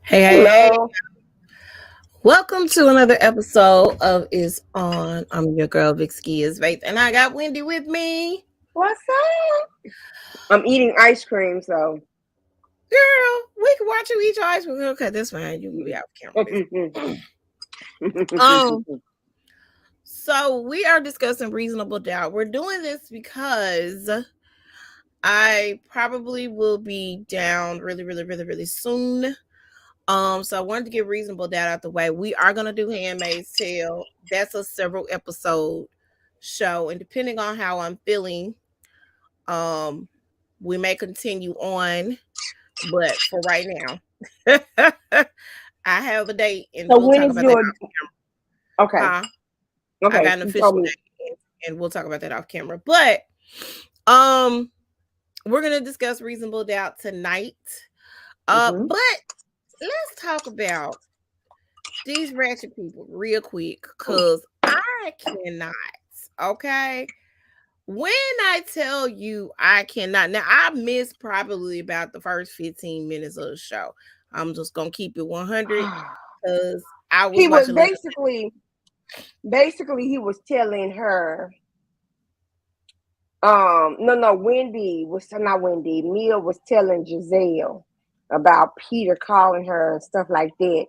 Hey, Hello. welcome to another episode of Is On. I'm your girl, Vic Ski is Faith, and I got Wendy with me. What's up? I'm eating ice cream, so. Girl, we can watch you eat your ice cream. Okay, that's fine. You can be out camera. Um, so we are discussing reasonable doubt. We're doing this because I probably will be down really soon. So I wanted to get reasonable doubt out the way. We are gonna do Handmaid's Tale. That's a several episode show, and depending on how I'm feeling, um, we may continue on. But for right now, I have a date, and So we'll when talk is about that your off okay? camera. Huh? I Okay, got an you told official me. date, and we'll talk about that off camera. But um, we're gonna discuss reasonable doubt tonight. Hmm. But let's talk about these ratchet people real quick, cause I cannot. Okay, when I tell you I cannot, now I missed probably about the first 15 minutes of the show. I'm just gonna keep it 100 because I was He was watching. basically he was telling her. No, Wendy was not Wendy. Mia was telling Giselle about Peter calling her and stuff like that.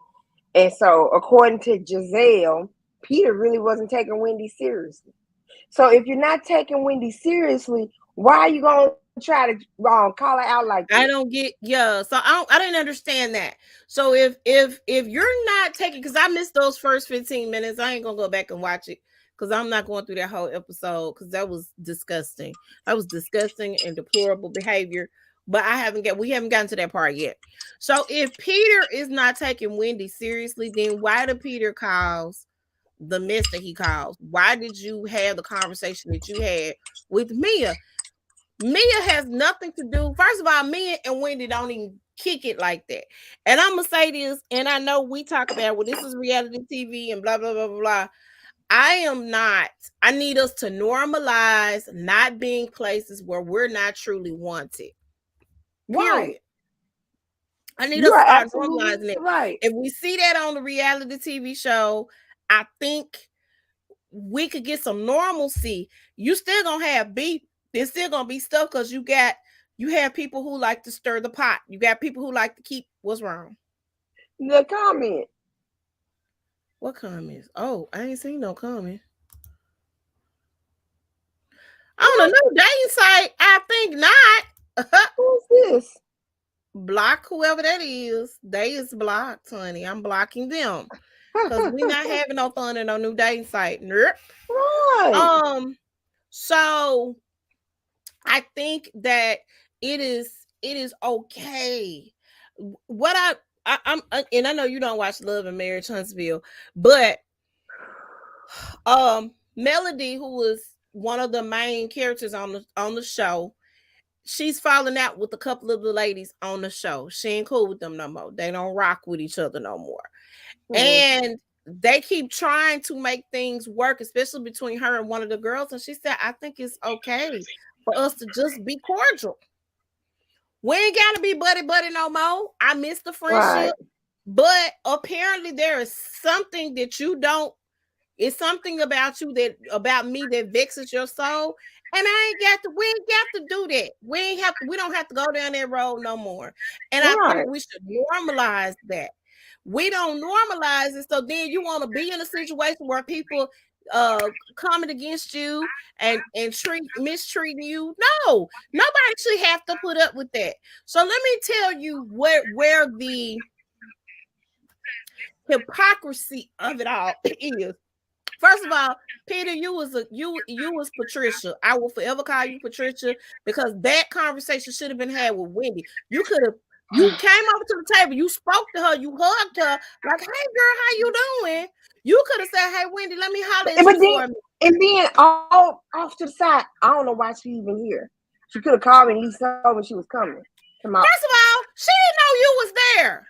And so, according to Giselle, Peter really wasn't taking Wendy seriously. So if you're not taking Wendy seriously, why are you gonna try to call her out like that? I don't get so I didn't understand that. So if you're not taking, because I missed those first 15 minutes, I ain't gonna go back and watch it because I'm not going through that whole episode because that was disgusting. That was disgusting and deplorable behavior. But we haven't gotten to that part yet. So if Peter is not taking Wendy seriously, then why do Peter calls the mess that he calls? Why did you have the conversation that you had with Mia? Mia has nothing to do. First of all, Mia and Wendy don't even kick it like that. And I'm gonna say this, and I know we talk about, well, this is reality TV and blah blah blah blah blah. I am not. I need us to normalize not being places where we're not truly wanted. Right. Period. I need You us to are start absolutely normalizing it. right. If we see that on the reality TV show, I think we could get some normalcy. You still gonna have beef. There's still gonna be stuff because you have people who like to stir the pot. You got people who like to keep what's wrong. The comment. What comments? Oh, I ain't seen no comment. On a new dating site, I think not. Who's this? Block whoever that is. They is blocked, honey. I'm blocking them. Cause we not having no fun in no new dating site. Nope. Right. Um, so I think that it is okay. What I'm and I know you don't watch Love and Marriage Huntsville, but Melody, who was one of the main characters on the show, she's falling out with a couple of the ladies on the show. She ain't cool with them no more. They don't rock with each other no more. Hmm. And they keep trying to make things work, especially between her and one of the girls. And she said, I think it's okay for us to just be cordial. We ain't gotta be buddy no more. I miss the Right. friendship, but apparently there is something that you don't. It's something about you that about me that vexes your soul, and I ain't got to. We ain't got to do that. We ain't have to. We don't have to go down that road no more. And I think Right. we should normalize that. We don't normalize it, so then you want to be in a situation where people coming against you and mistreating you. No, nobody should have to put up with that. So let me tell you where the hypocrisy of it all is. First of all, Peter, you was Patricia. I will forever call you Patricia because that conversation should have been had with Wendy. You came over to the table, you spoke to her, you hugged her, like, hey girl, how you doing? You could have said, hey Wendy, let me holler at you But then for a minute. and then all off to the side. I don't know why she even here. She could have called me and at least told when she was coming. Come out. First of all, she didn't know you was there.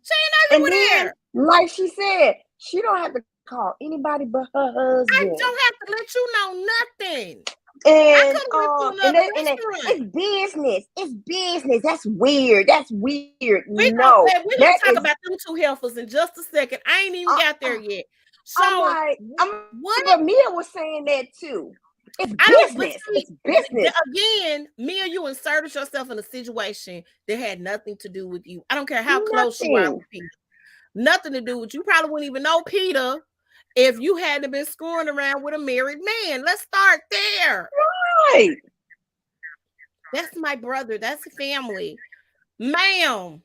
She didn't know you And were then, there. like she said, she don't have to call anybody but her I husband. don't have to let you know nothing. And went to and, another they, and they, restaurant. it's business. It's business. That's weird. That's weird. We're No, gonna that talk is. about them two heifers in just a second. I ain't even Uh, got there uh, yet. I'm So like, what? but Mia was saying that too. It's I don't. But business. see, It's business. again, Mia, you inserted yourself in a situation that had nothing to do with you. I don't care how close you are Nothing. with Peter. Nothing to do with you. Probably wouldn't even know Peter if you hadn't been screwing around with a married man. Let's start there. Right. That's my brother. That's family. Ma'am,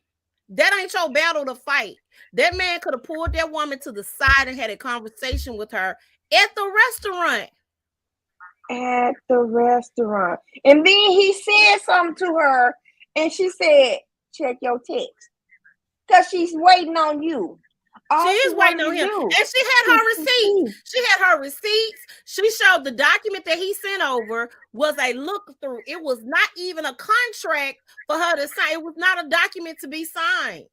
that ain't your battle to fight. That man could have pulled that woman to the side and had a conversation with her at the restaurant. At the restaurant. And then he said something to her, and she said, check your text. Because she's waiting on you. She All she is waiting wanted on to him. do And she had is her to receipts. see. She had her receipts. She showed the document that he sent over was a look through. It was not even a contract for her to sign. It was not a document to be signed.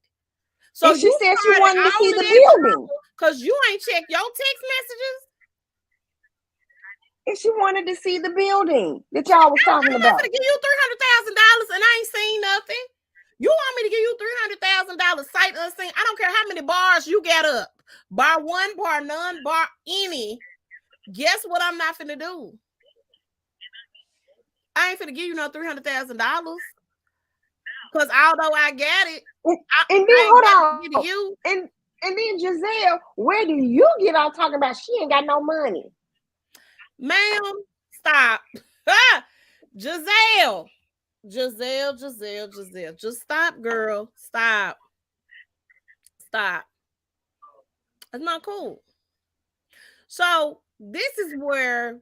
So And she you said she started wanted to all see of the that building. because you ain't checked your text messages. And she wanted to see the building that y'all was talking I'm not about. going to give you $300,000 and I ain't seen nothing. You want me to give you $300,000 sight unseen? I don't care how many bars you get up. Bar one, bar none, bar any. Guess what I'm not finna do? I ain't finna give you no $300,000. Because although I got it, And then I hold ain't got to give on. to you. And then Giselle, where do you get on talking about she ain't got no money? Ma'am, stop. Giselle. Just stop, girl. Stop. It's not cool. So this is where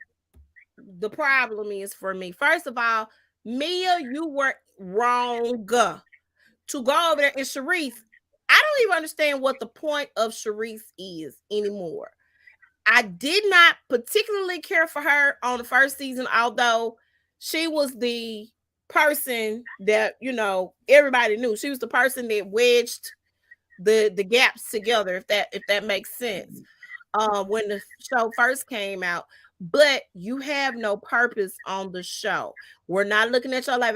the problem is for me. First of all, Mia, you were wrong to go over there. And Sharice, I don't even understand what the point of Sharice is anymore. I did not particularly care for her on the first season, although she was the person that, everybody knew. She was the person that wedged the gaps together, if that makes sense. When the show first came out, but you have no purpose on the show. We're not looking at your life.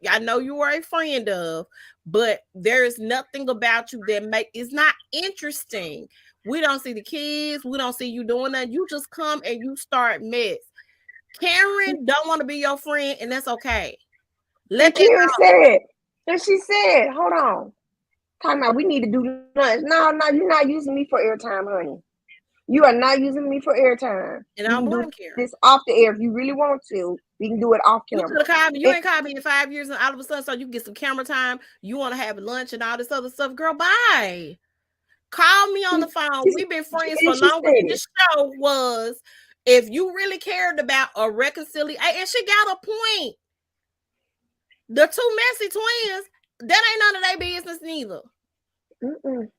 I know you were a friend of, but there is nothing about you that is not interesting. We don't see the kids. We don't see you doing that. You just come and you start mess. Karen don't want to be your friend, and that's okay. And Karen said, and she said, hold on. Talking about we need to do lunch. No, you're not using me for airtime, honey. You are not using me for airtime. And I don't blame Karen. This off the air if you really want to. We can do it off camera. You could have called me. You ain't called me in 5 years, and all of a sudden, so you can get some camera time. You want to have lunch and all this other stuff, girl. Bye. Call me on the phone. We've been friends for longer than this show was. If you really cared about a reconciliation, and she got a point. The two messy twins, that ain't none of their business neither.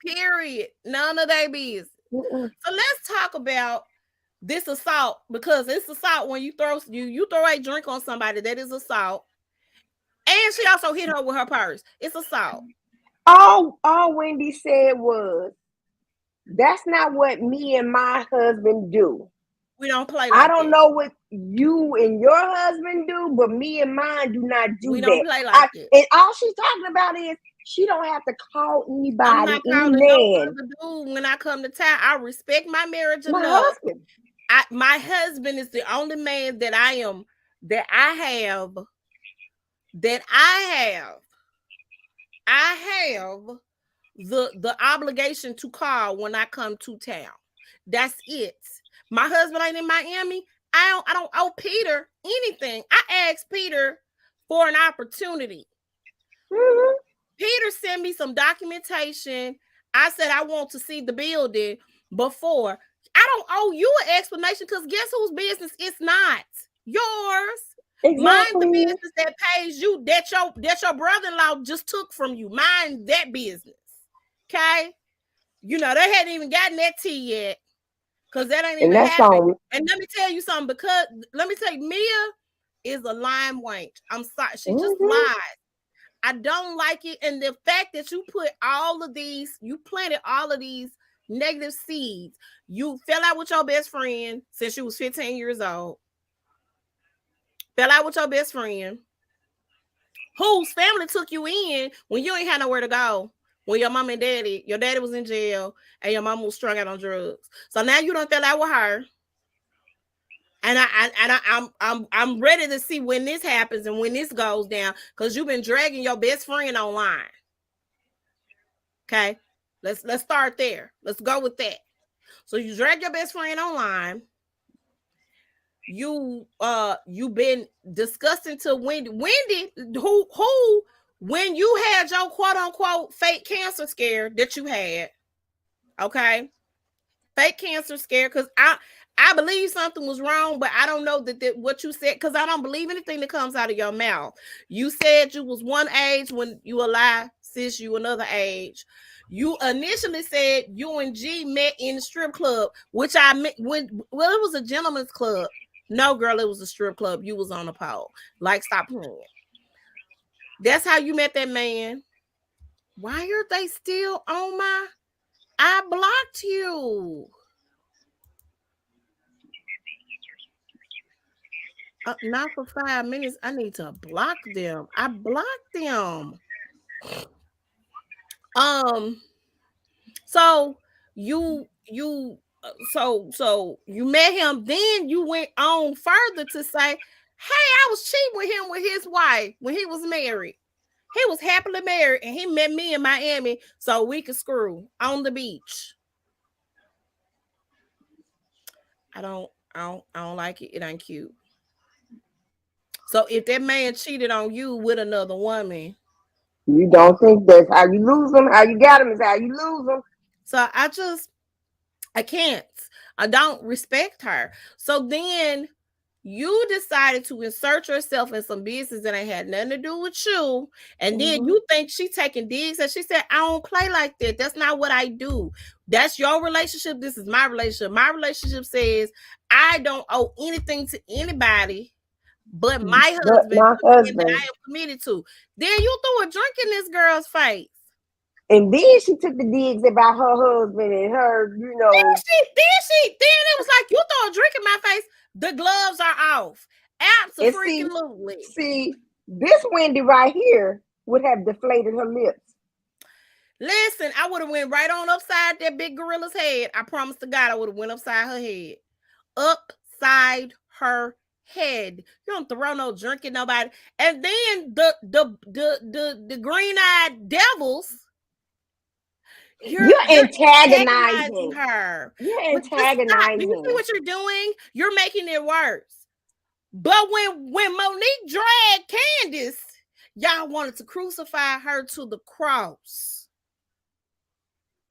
Period. None of their business. So let's talk about this assault, because it's assault when you throw a drink on somebody. That is assault. And she also hit her with her purse. It's assault. All Wendy said was, that's not what me and my husband do. We don't play like I don't know what you and your husband do, but me and mine do not do that. We don't play like that. And all she's talking about is she don't have to call anybody. I'm not calling no other dude when I come to town. I respect my marriage enough. My husband. My husband is the only man that I have the obligation to call when I come to town. That's it. My husband ain't in Miami. I don't owe Peter anything. I asked Peter for an opportunity. Mm-hmm. Peter sent me some documentation. I said I want to see the building before. I don't owe you an explanation, because guess whose business? It's not yours. Exactly. Mind the business that pays you, that your brother-in-law just took from you. Mind that business. Okay? They hadn't even gotten that tea yet, because that ain't even happened. And let me tell you something, Mia is a lying wench. I'm sorry. She just lies. I don't like it. And the fact that you planted all of these negative seeds. You fell out with your best friend since you was 15 years old. Fell out with your best friend, whose family took you in when you ain't had nowhere to go. When your mom and daddy, your daddy was in jail and your mom was strung out on drugs. So now you don't fell out with her. And I'm ready to see when this happens and when this goes down, because you've been dragging your best friend online. Okay, let's start there. Let's go with that. So you drag your best friend online. You've been discussing to Wendy, who when you had your quote unquote fake cancer scare that you had, okay, fake cancer scare, because I believe something was wrong, but I don't know that what you said, because I don't believe anything that comes out of your mouth. You said you was one age when you a lie, sis, you another age. You initially said you and G met in the strip club, which I met when, well, it was a gentleman's club. No, girl, it was a strip club. You was on a pole. Like, stop playing. That's how you met that man. Why are they still on my? I blocked you. Not for 5 minutes. I need to block them. I blocked them. So so you met him. Then you went on further to say, "Hey, I was cheating with him with his wife when he was married. He was happily married, and he met me in Miami so we could screw on the beach." I don't like it. It ain't cute. So if that man cheated on you with another woman, you don't think that's how you lose them? How you got them is how you lose them. so I can't. I don't respect her. So then you decided to insert yourself in some business that ain't had nothing to do with you. And then you think she taking digs. And she said, I don't play like that. That's not what I do. That's your relationship. This is my relationship. My relationship says I don't owe anything to anybody but my husband, my husband, that I am committed to. Then you threw a drink in this girl's face. And then she took the digs about her husband and her, you know. Then it was like, you throw a drink in my face, the gloves are off. Absolutely. See, this Wendy right here would have deflated her lips. Listen, I would have went right on upside that big gorilla's head. I promise to God, I would have went upside her head. Upside her head. You don't throw no drink at nobody. And then the green-eyed devils. You're antagonizing her. You're antagonizing. You see what you're doing? You're making it worse. But when Monique dragged Candace, y'all wanted to crucify her to the cross.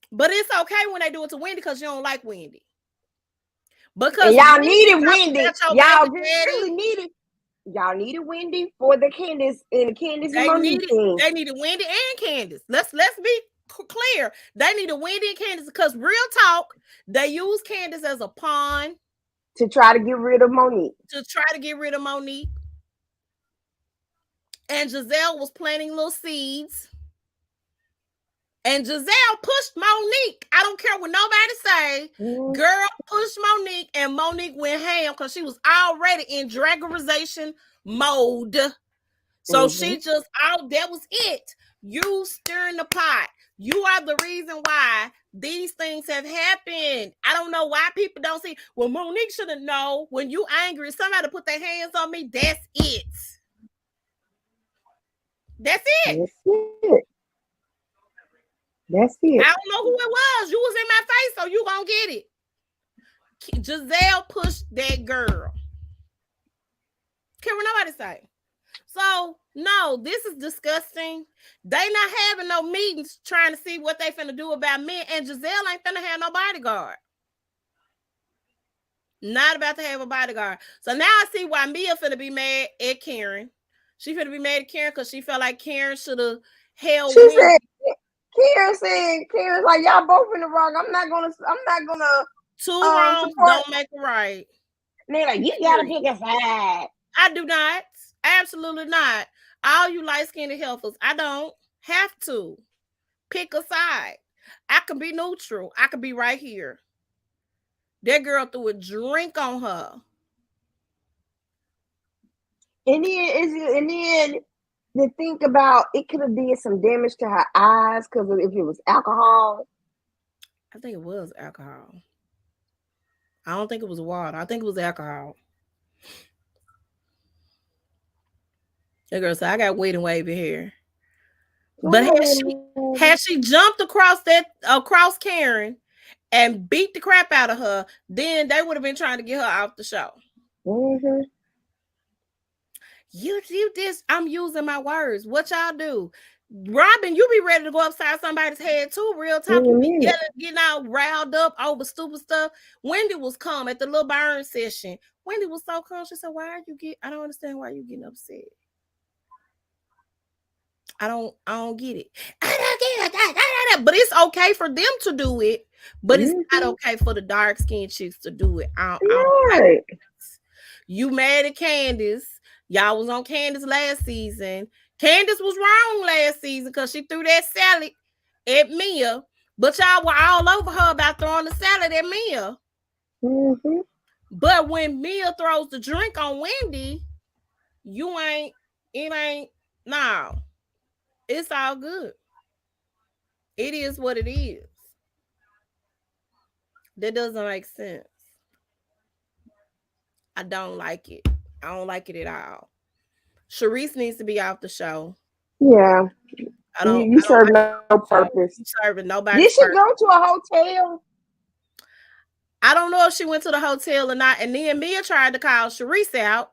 But it's okay when they do it to Wendy, because you don't like Wendy. Because and y'all needed Wendy. Y'all really needed. Y'all needed Wendy for the Candace and the Candace and Monique thing. They needed Wendy and Candace. Let's be clear. They needed Wendy and Candace, because real talk, they used Candace as a pawn to try to get rid of Monique. And Giselle was planting little seeds. And Giselle pushed Monique. I don't care what nobody say. Girl pushed Monique, and Monique went ham because she was already in dragorization mode. So she just that was it. You stirring the pot. You are the reason why these things have happened. I don't know why people don't see. Well, Monique should have known. When you angry, somebody put their hands on me. That's it. That's it. That's it. I don't know who it was. You was in my face, so you gonna get it. Giselle pushed that girl. Care what nobody say. So, no, this is disgusting. They not having no meetings trying to see what they finna do about men. And Giselle ain't finna have no bodyguard. Not about to have a bodyguard. So now I see why Mia finna be mad at Karen. She finna be mad at Karen because she felt like Karen should have held Wendy. Karen's like, y'all both in the wrong. I'm not gonna two wrongs don't make it right. And they're like, you gotta pick a side. I do not. Absolutely not. All you light-skinned healthers, I don't have to pick a side. I can be neutral. I can be right here. That girl threw a drink on her. And then to think about it could have did some damage to her eyes because if it was alcohol. I think it was alcohol. I don't think it was water. I think it was alcohol. The girl said, "I got wet and wavy hair." But had she jumped across Karen and beat the crap out of her, then they would have been trying to get her off the show. Mm-hmm. You this. I'm using my words. What y'all do? Robin, you be ready to go upside somebody's head too, real talk. You be yelling, getting all riled up over stupid stuff. Wendy was calm at the little burn session. Wendy was so calm. She said, "Why are you I don't understand why you getting upset. I don't get it. I don't get it. But it's okay for them to do it. But it's not okay for the dark skinned chicks to do it. Right. You mad at Candace. Y'all was on Candace last season. Candace was wrong last season because she threw that salad at Mia. But y'all were all over her about throwing the salad at Mia. Mm-hmm. But when Mia throws the drink on Wendy, no. It's all good. It is what it is. That doesn't make sense. I don't like it. I don't like it at all. Charisse needs to be off the show. Yeah. You serve no purpose. You serving nobody. Did she go to a hotel? I don't know if she went to the hotel or not. And then Mia tried to call Charisse out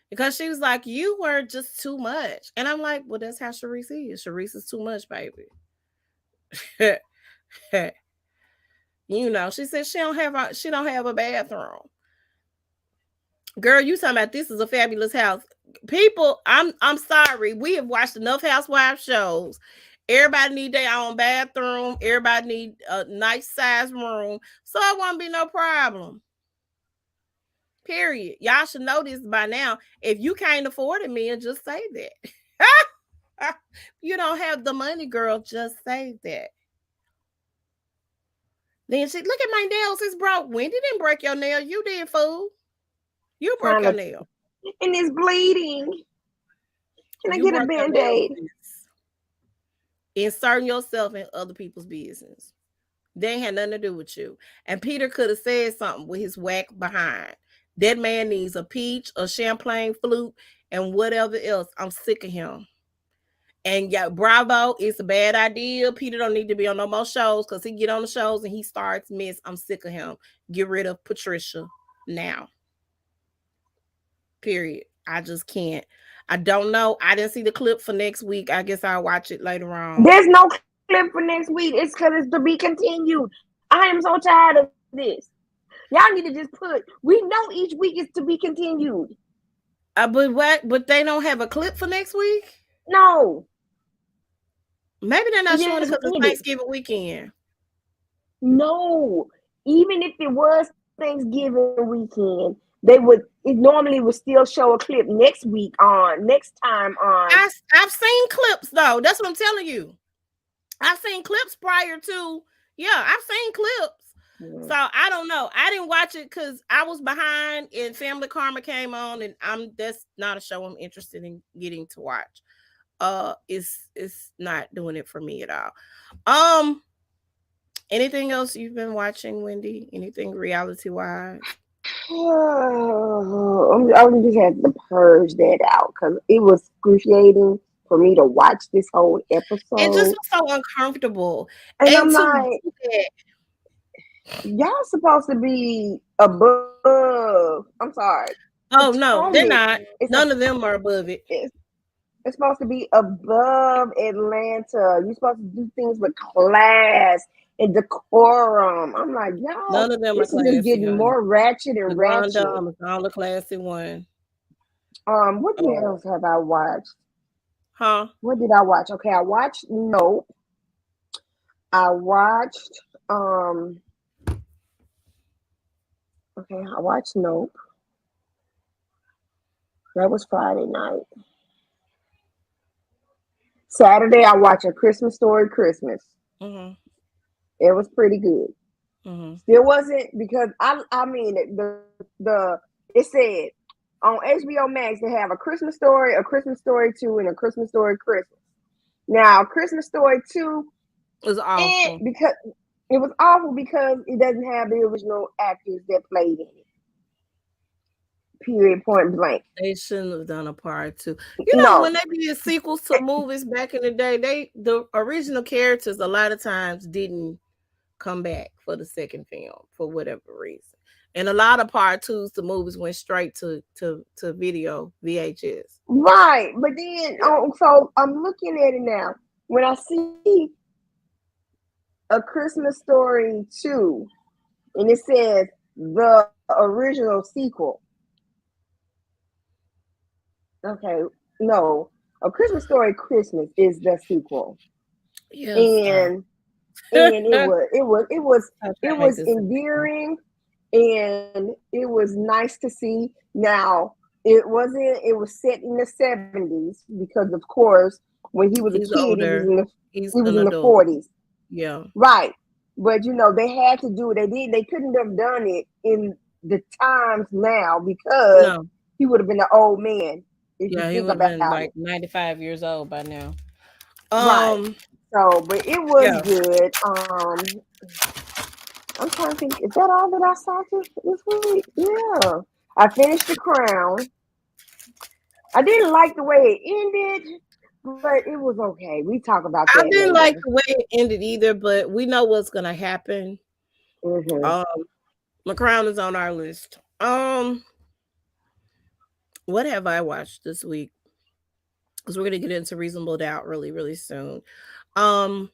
because she was like, "You were just too much." And I'm like, "Well, that's how Charisse is. Charisse is too much, baby." You know, she said she don't have a bathroom. Girl, you talking about this is a fabulous house. People, I'm sorry. We have watched enough Housewives shows. Everybody need their own bathroom. Everybody need a nice size room. So it won't be no problem. Period. Y'all should know this by now. If you can't afford it, Mia, just say that. You don't have the money, girl. Just say that. Then she look at my nails. It's broke. Wendy didn't break your nail. You did, fool. You broke your nail. And it's bleeding. Can I get a Band-Aid? Inserting yourself in other people's business. They ain't had nothing to do with you. And Peter could have said something with his whack behind. That man needs a peach, a champagne flute, and whatever else. I'm sick of him. And yeah, bravo, it's a bad idea. Peter don't need to be on no more shows because he get on the shows and he starts miss. I'm sick of him. Get rid of Patricia now. Period. I just can't. I don't know. I didn't see the clip for next week. I guess I'll watch it later on. There's no clip for next week. It's because it's to be continued. I am so tired of this. Y'all need to just we know each week is to be continued. But they don't have a clip for next week? No. Maybe they're not showing it because it's Thanksgiving weekend. No. Even if it was Thanksgiving weekend, it normally would still show a clip next time on. I've seen clips though. That's what I'm telling you. I've seen clips prior to. Yeah, I've seen clips. So I don't know. I didn't watch it because I was behind and Family Karma came on, and that's not a show I'm interested in getting to watch. It's not doing it for me at all. Anything else you've been watching, Wendy? Anything reality wise? I just had to purge that out because it was excruciating for me to watch this whole episode. It just was so uncomfortable. And I'm like, y'all supposed to be above. I'm sorry. Oh no, they're not. None of them are above it. It's supposed to be above Atlanta. You're supposed to do things with class and decorum. I'm like, y'all, none of them are classy. Getting more ratchet and ratchet. Is all the classy one. What else have I watched? Huh? What did I watch? Okay, I watched Nope. I watched Nope. That was Friday night. Saturday, I watched A Christmas Story Christmas. Mm-hmm. It was pretty good. Mm-hmm. Still wasn't because I mean it said on HBO Max, they have A Christmas Story, A Christmas Story 2, and A Christmas Story Christmas. Now, Christmas Story 2, It was awful. because it was awful because it doesn't have the original actors that played in it. Period, point blank. They shouldn't have done a part two. You know, No, when they did sequels to movies back in the day, the original characters a lot of times didn't come back for the second film for whatever reason. And a lot of part twos, the movies went straight to video VHS. right. But then, so I'm looking at it now. When I see A Christmas Story 2, and it says the original sequel. Okay, no, A Christmas Story Christmas is the sequel, Yes. and it was endearing, and it was nice to see. Now it was set in the 70s because, of course, when he was He's a kid, older. he He's was an in the adult. 40s. Yeah. Right. But they had to do it. They couldn't have done it in the times now because No. he would have been an old man if Yeah, you he think would have been about like it. 95 years old by now. Right. So, but it was Yeah. good. I'm trying to think, is that all that I saw this week? Yeah. I finished The Crown. I didn't like the way it ended, but it was okay. We talk about I that didn't later. like the way it ended either, but we know what's gonna happen. Mhm. The Crown is on our list. What have I watched this week? Because we're gonna get into Reasonable Doubt really, really soon. Oh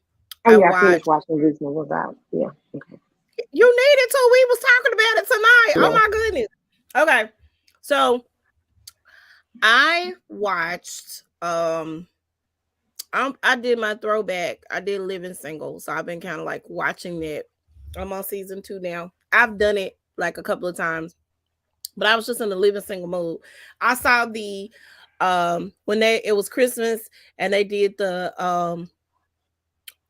I yeah, I finished watched. watching Reasonable Doubt. Yeah. Okay. You needed to. We was talking about it tonight. Oh Yeah. my goodness. Okay, so I watched. I did my throwback. I did Living Single, so I've been kind of like watching that. I'm on season 2 now. I've done it like a couple of times, but I was just in the Living Single mode. I saw the when it was Christmas and they did the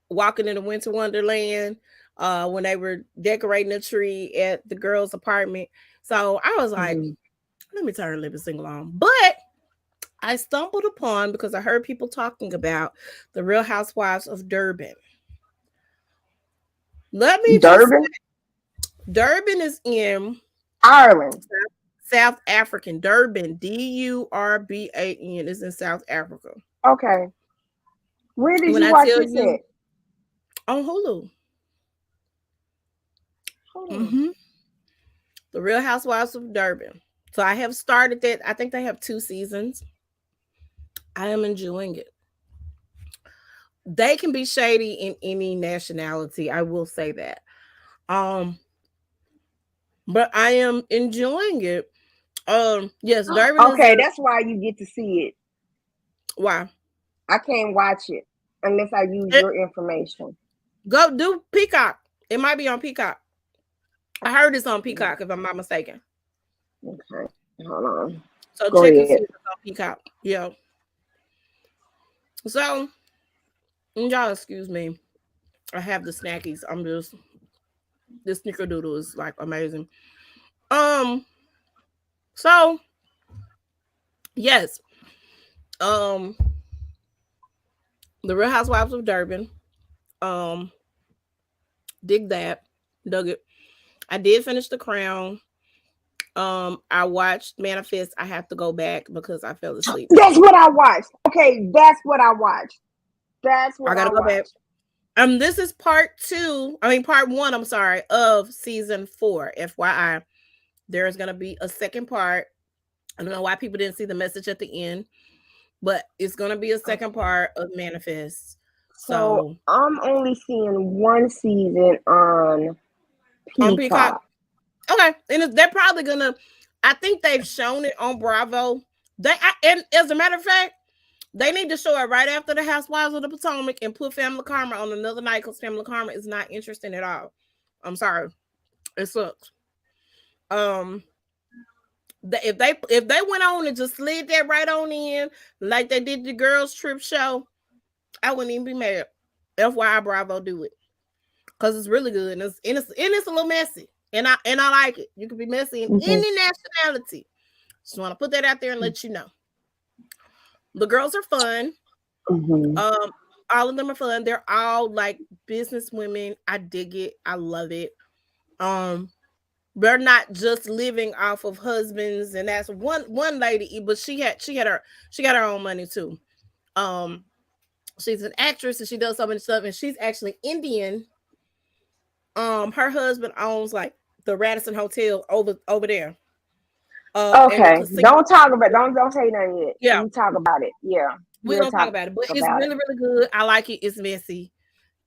Walking in the Winter Wonderland when they were decorating the tree at the girl's apartment. So I was like, let me turn Living Single on. But I stumbled upon, because I heard people talking about the Real Housewives of Durban. Let me just say, Durban is in Ireland. South African. Durban, Durban is in South Africa. Okay. Where did When you I watch tell this you, at? on Hulu. Hold on. The Real Housewives of Durban. So I have started that. I think they have 2 seasons. I am enjoying it. They can be shady in any nationality. I will say that. But I am enjoying it. Yes, Durban is Okay, that's why you get to see it. why. I can't watch it unless I use your information. Go do Peacock. It might be on Peacock. I heard it's on Peacock if I'm not mistaken. Okay, hold on. So Go check and ahead. see if it's on Peacock. Yeah. So y'all excuse me. I have the snackies. I'm just this snickerdoodle is like amazing. So yes. The Real Housewives of Durban. Dig that. Dug it. I did finish The Crown. I watched Manifest. I have to go back because I fell asleep. That's what I watched. Okay, that's what I watched. That's what I gotta go back. This is part 1, I'm sorry, of season 4. FYI. There's gonna be a second part. I don't know why people didn't see the message at the end, but it's gonna be a second part of Manifest. So I'm only seeing 1 season on Peacock. Okay, and they're probably gonna. I think they've shown it on Bravo. And as a matter of fact, they need to show it right after the Housewives of the Potomac and put Family Karma on another night because Family Karma is not interesting at all. I'm sorry, it sucks. If they went on and just slid that right on in like they did the Girls Trip show, I wouldn't even be mad. FYI, Bravo do it because it's really good and it's a little messy, and I like it. You can be messy in any nationality. Just want to put that out there and let you know. The girls are fun. Mm-hmm. All of them are fun. They're all like business women. I dig it. I love it. Um, they're not just living off of husbands, and that's one lady, but she got her own money too. Um, she's an actress and she does so many stuff, and she's actually Indian. Her husband owns like the Radisson Hotel over there. And the Okay, casino. don't talk about don't say nothing yet. Yeah, You talk about it. Yeah, we we'll don't talk talk about it, but it's about it. really really good. I like it. It's messy.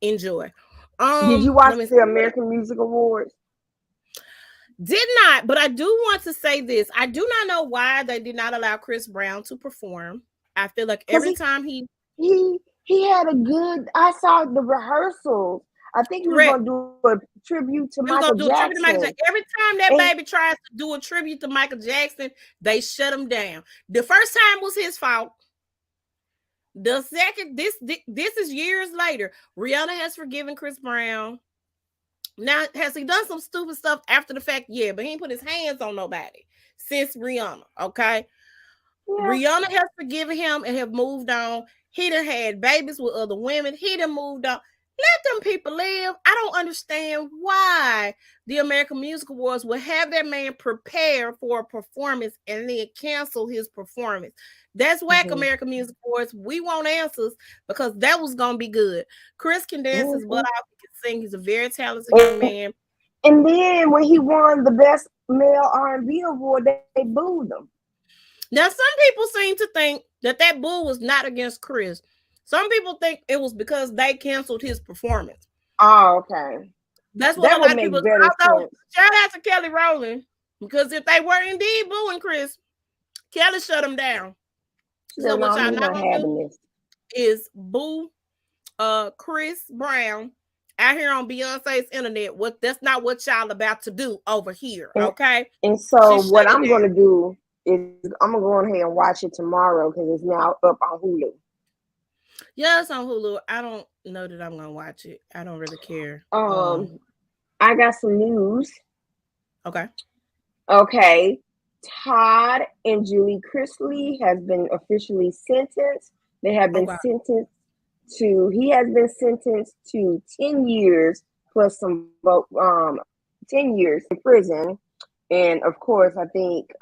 Enjoy. Did you watch Let me the American Music Awards? Did not, but I do want to say this. I do not know why they did not allow Chris Brown to perform. I feel like every time he had a good. I saw the rehearsals. I think he was correct. going to do a tribute to He was Michael gonna do a tribute to Michael Jackson. Jackson. Every time that baby tries to do a tribute to Michael Jackson, they shut him down. The first time was his fault. The second, this is years later. Rihanna has forgiven Chris Brown. Now, has he done some stupid stuff after the fact? Yeah, but he ain't put his hands on nobody since Rihanna. Okay. Yeah. Rihanna has forgiven him and have moved on. He done had babies with other women. He done moved on. Let them people live. I don't understand why the American Music Awards will have that man prepare for a performance and then cancel his performance. That's whack, American Music Awards. We want answers because that was going to be good. Chris can dance his butt off. He can sing. He's a very talented young man. And then when he won the Best Male R&B Award, they booed him. Now, some people seem to think that boo was not against Chris. Some people think it was because they canceled his performance. Oh, okay. That's what a lot of people. Although, shout out to Kelly Rowland, because if they were indeed booing Chris, Kelly shut him down. So what y'all not gonna do is boo Chris Brown out here on Beyonce's internet. That's not what y'all about to do over here, okay? And so what I'm gonna do is I'm gonna go ahead and watch it tomorrow because it's now up on Hulu. Yeah, it's on Hulu. I don't know that I'm gonna watch it. I don't really care. I got some news. Okay. Okay. Todd and Julie Chrisley has been officially sentenced. They have been sentenced to. He has been sentenced to 10 years plus some 10 years in prison. And of course, I think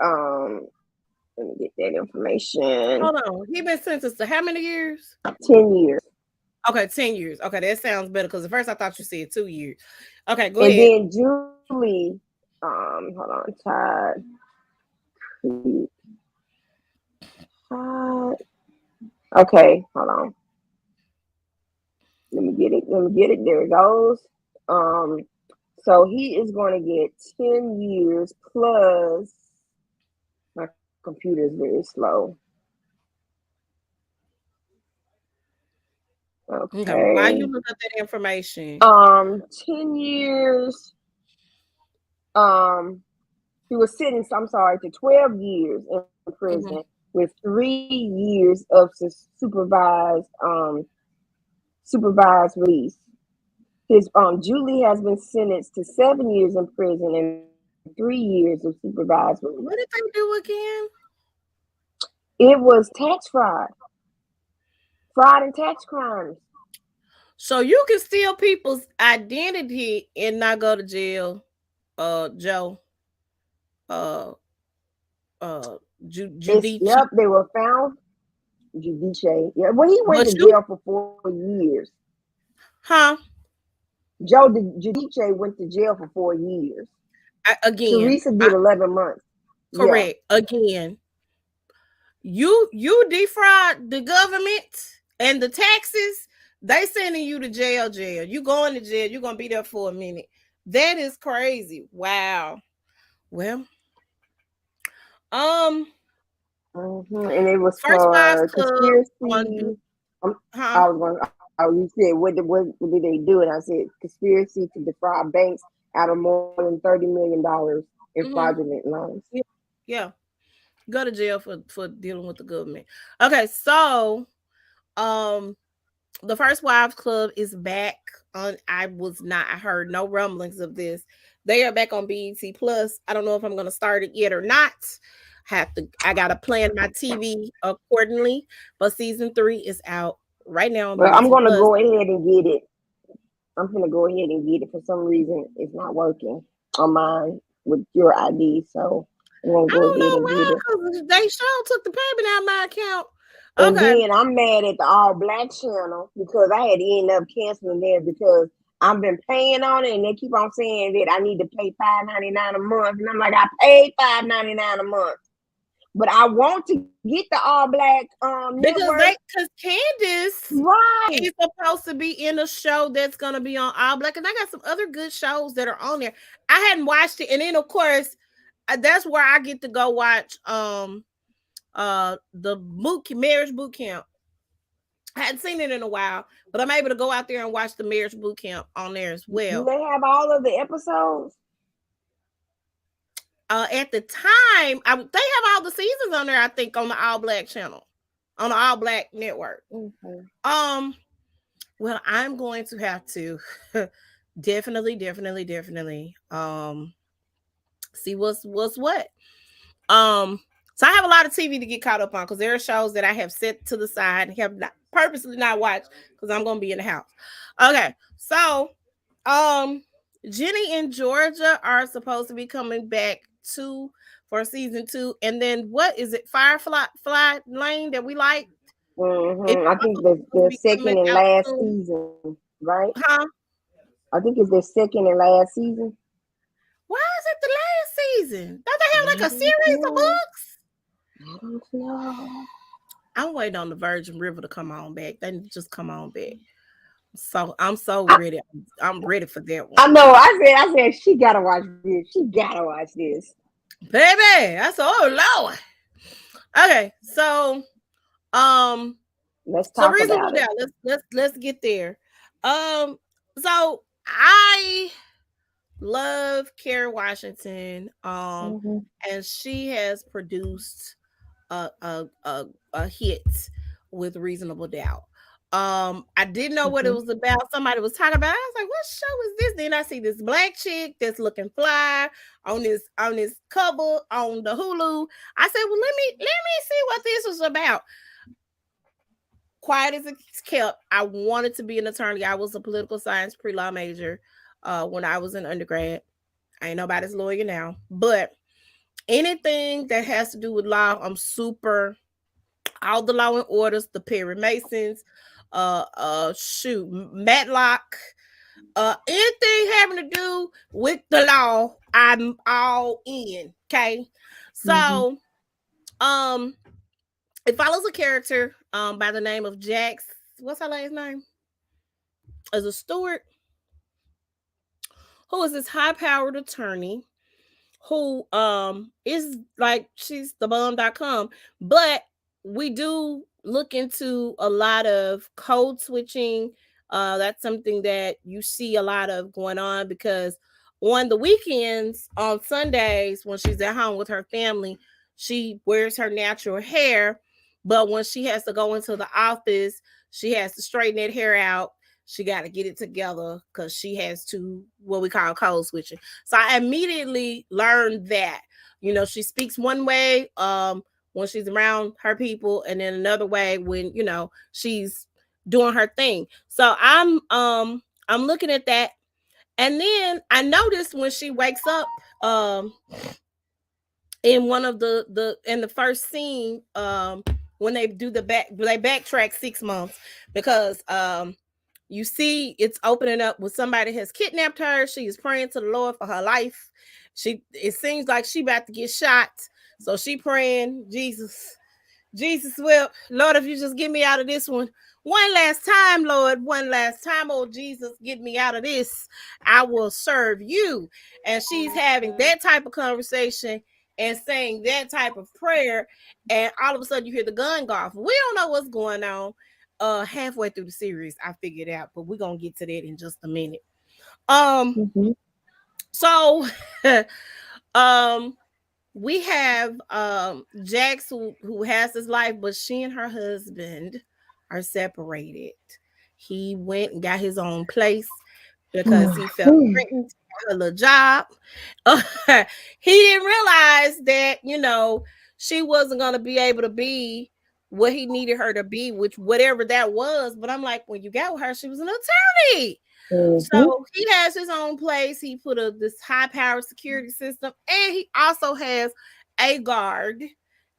let me get that information. Hold on. He been sentenced to how many years? 10 years. Okay, 10 years. Okay, that sounds better because at first I thought you said 2 years. Okay, go ahead. And then Julie, hold on, Todd. Okay, hold on. Let me get it. There it goes. So he is going to get 10 years plus. My computer is very slow. Okay. Why you look up that information? 10 years. He was sentenced, I'm sorry, to 12 years in prison with 3 years of supervised release. His Julie has been sentenced to 7 years in prison and 3 years of supervised release. What did they do again? It was tax fraud and tax crimes. So you can steal people's identity and not go to jail, Joe. Judice. Yep, they were found. Judice. Yeah, well, he went to jail for 4 years. Huh? Joe Judice went to jail for 4 years. Again, Teresa did 11 months. Correct. Yeah. Again, you defraud the government and the taxes. They sending you to jail. You going to jail. You're gonna be there for a minute. That is crazy. Wow. Well, and it was First for conspiracy. You said what did they do? And I said conspiracy to defraud banks out of more than $30 million in fraudulent loans. Yeah. Go to jail for dealing with the government. Okay, so the First Wives Club is back on. I heard no rumblings of this. They are back on BET Plus. I don't know if I'm going to start it yet or not. I gotta plan my TV accordingly. But season 3 is out right now on Well, I'm BET gonna Plus. go ahead and get it. I'm gonna go ahead and get it. For some reason, it's not working on mine with your ID, so I'm gonna I go don't ahead know and get why, it. because they sure took the payment out of my account. And Okay. then I'm mad at the All Black channel because I had to end up canceling there because I've been paying on it and they keep on saying that I need to pay $5.99 a month. And I'm like, I paid $5.99 a month. But I want to get the All Black network. Because Candace Right. is supposed to be in a show that's gonna be on All Black, and I got some other good shows that are on there. I hadn't watched it, and then of course, that's where I get to go watch the marriage boot camp. I hadn't seen it in a while, but I'm able to go out there and watch the marriage boot camp on there as Do well. they have all of the episodes? At the time, they have all the seasons on there, I think, on the All Black channel, on the All Black network. Mm-hmm. Well, I'm going to have to definitely see what's what. So I have a lot of TV to get caught up on because there are shows that I have set to the side and have not purposely not watched because I'm gonna be in the house. Okay, so Jenny and Georgia are supposed to be coming back for season 2, and then what is it? Firefly Lane that we like. Mm-hmm. I think the second and last season, right? Huh? I think it's their second and last season. Why is it the last season? Don't they have like a series of books? I don't know. I'm waiting on the Virgin River to come on back. They just come on back. So I'm so ready. I'm ready for that one. I know. I said she gotta watch this. She gotta watch this. Baby, I said, oh Lord. Okay, so let's talk about it. Let's get there. So I love Kerry Washington. And she has produced a hit with Reasonable Doubt. I didn't know what it was about. Somebody was talking about it. I was like, what show is this? Then I see this black chick that's looking fly on this cover on the Hulu. I said, well, let me see what this was about. Quiet as it's kept, I wanted to be an attorney. I was a political science pre-law major when I was in undergrad. I ain't nobody's lawyer now, but anything that has to do with law, I'm super. All the Law and Orders, the Perry Masons, Matlock, anything having to do with the law, I'm all in. Okay, so it follows a character by the name of Jax. What's her last name? As a Stewart, who is this high-powered attorney who is like, she's the bomb.com, but we do look into a lot of code switching. That's something that you see a lot of going on because on the weekends, on Sundays, when she's at home with her family, she wears her natural hair. But when she has to go into the office, she has to straighten that hair out. She got to get it together because she has to, what we call code switching. So I immediately learned that, she speaks one way when she's around her people, and then another way when, she's doing her thing. So I'm looking at that. And then I noticed when she wakes up in one of in the first scene, when they do they backtrack 6 months because you see it's opening up with somebody has kidnapped her. She is praying to the Lord for her life. It seems like she about to get shot. So she praying, Jesus, well, Lord, if you just get me out of this one last time, Lord, one last time, oh Jesus, get me out of this. I will serve you. And she's having that type of conversation and saying that type of prayer. And all of a sudden you hear the gun go off. We don't know what's going on. Halfway through the series, I figured out, but we're gonna get to that in just a minute. So we have Jax who has his life, but she and her husband are separated. He went and got his own place because he felt threatened to have a little job. He didn't realize that, she wasn't gonna be able to be what he needed her to be, which whatever that was. But I'm like, when you got with her, she was an attorney. So he has his own place. He put this high-powered security system, and he also has a guard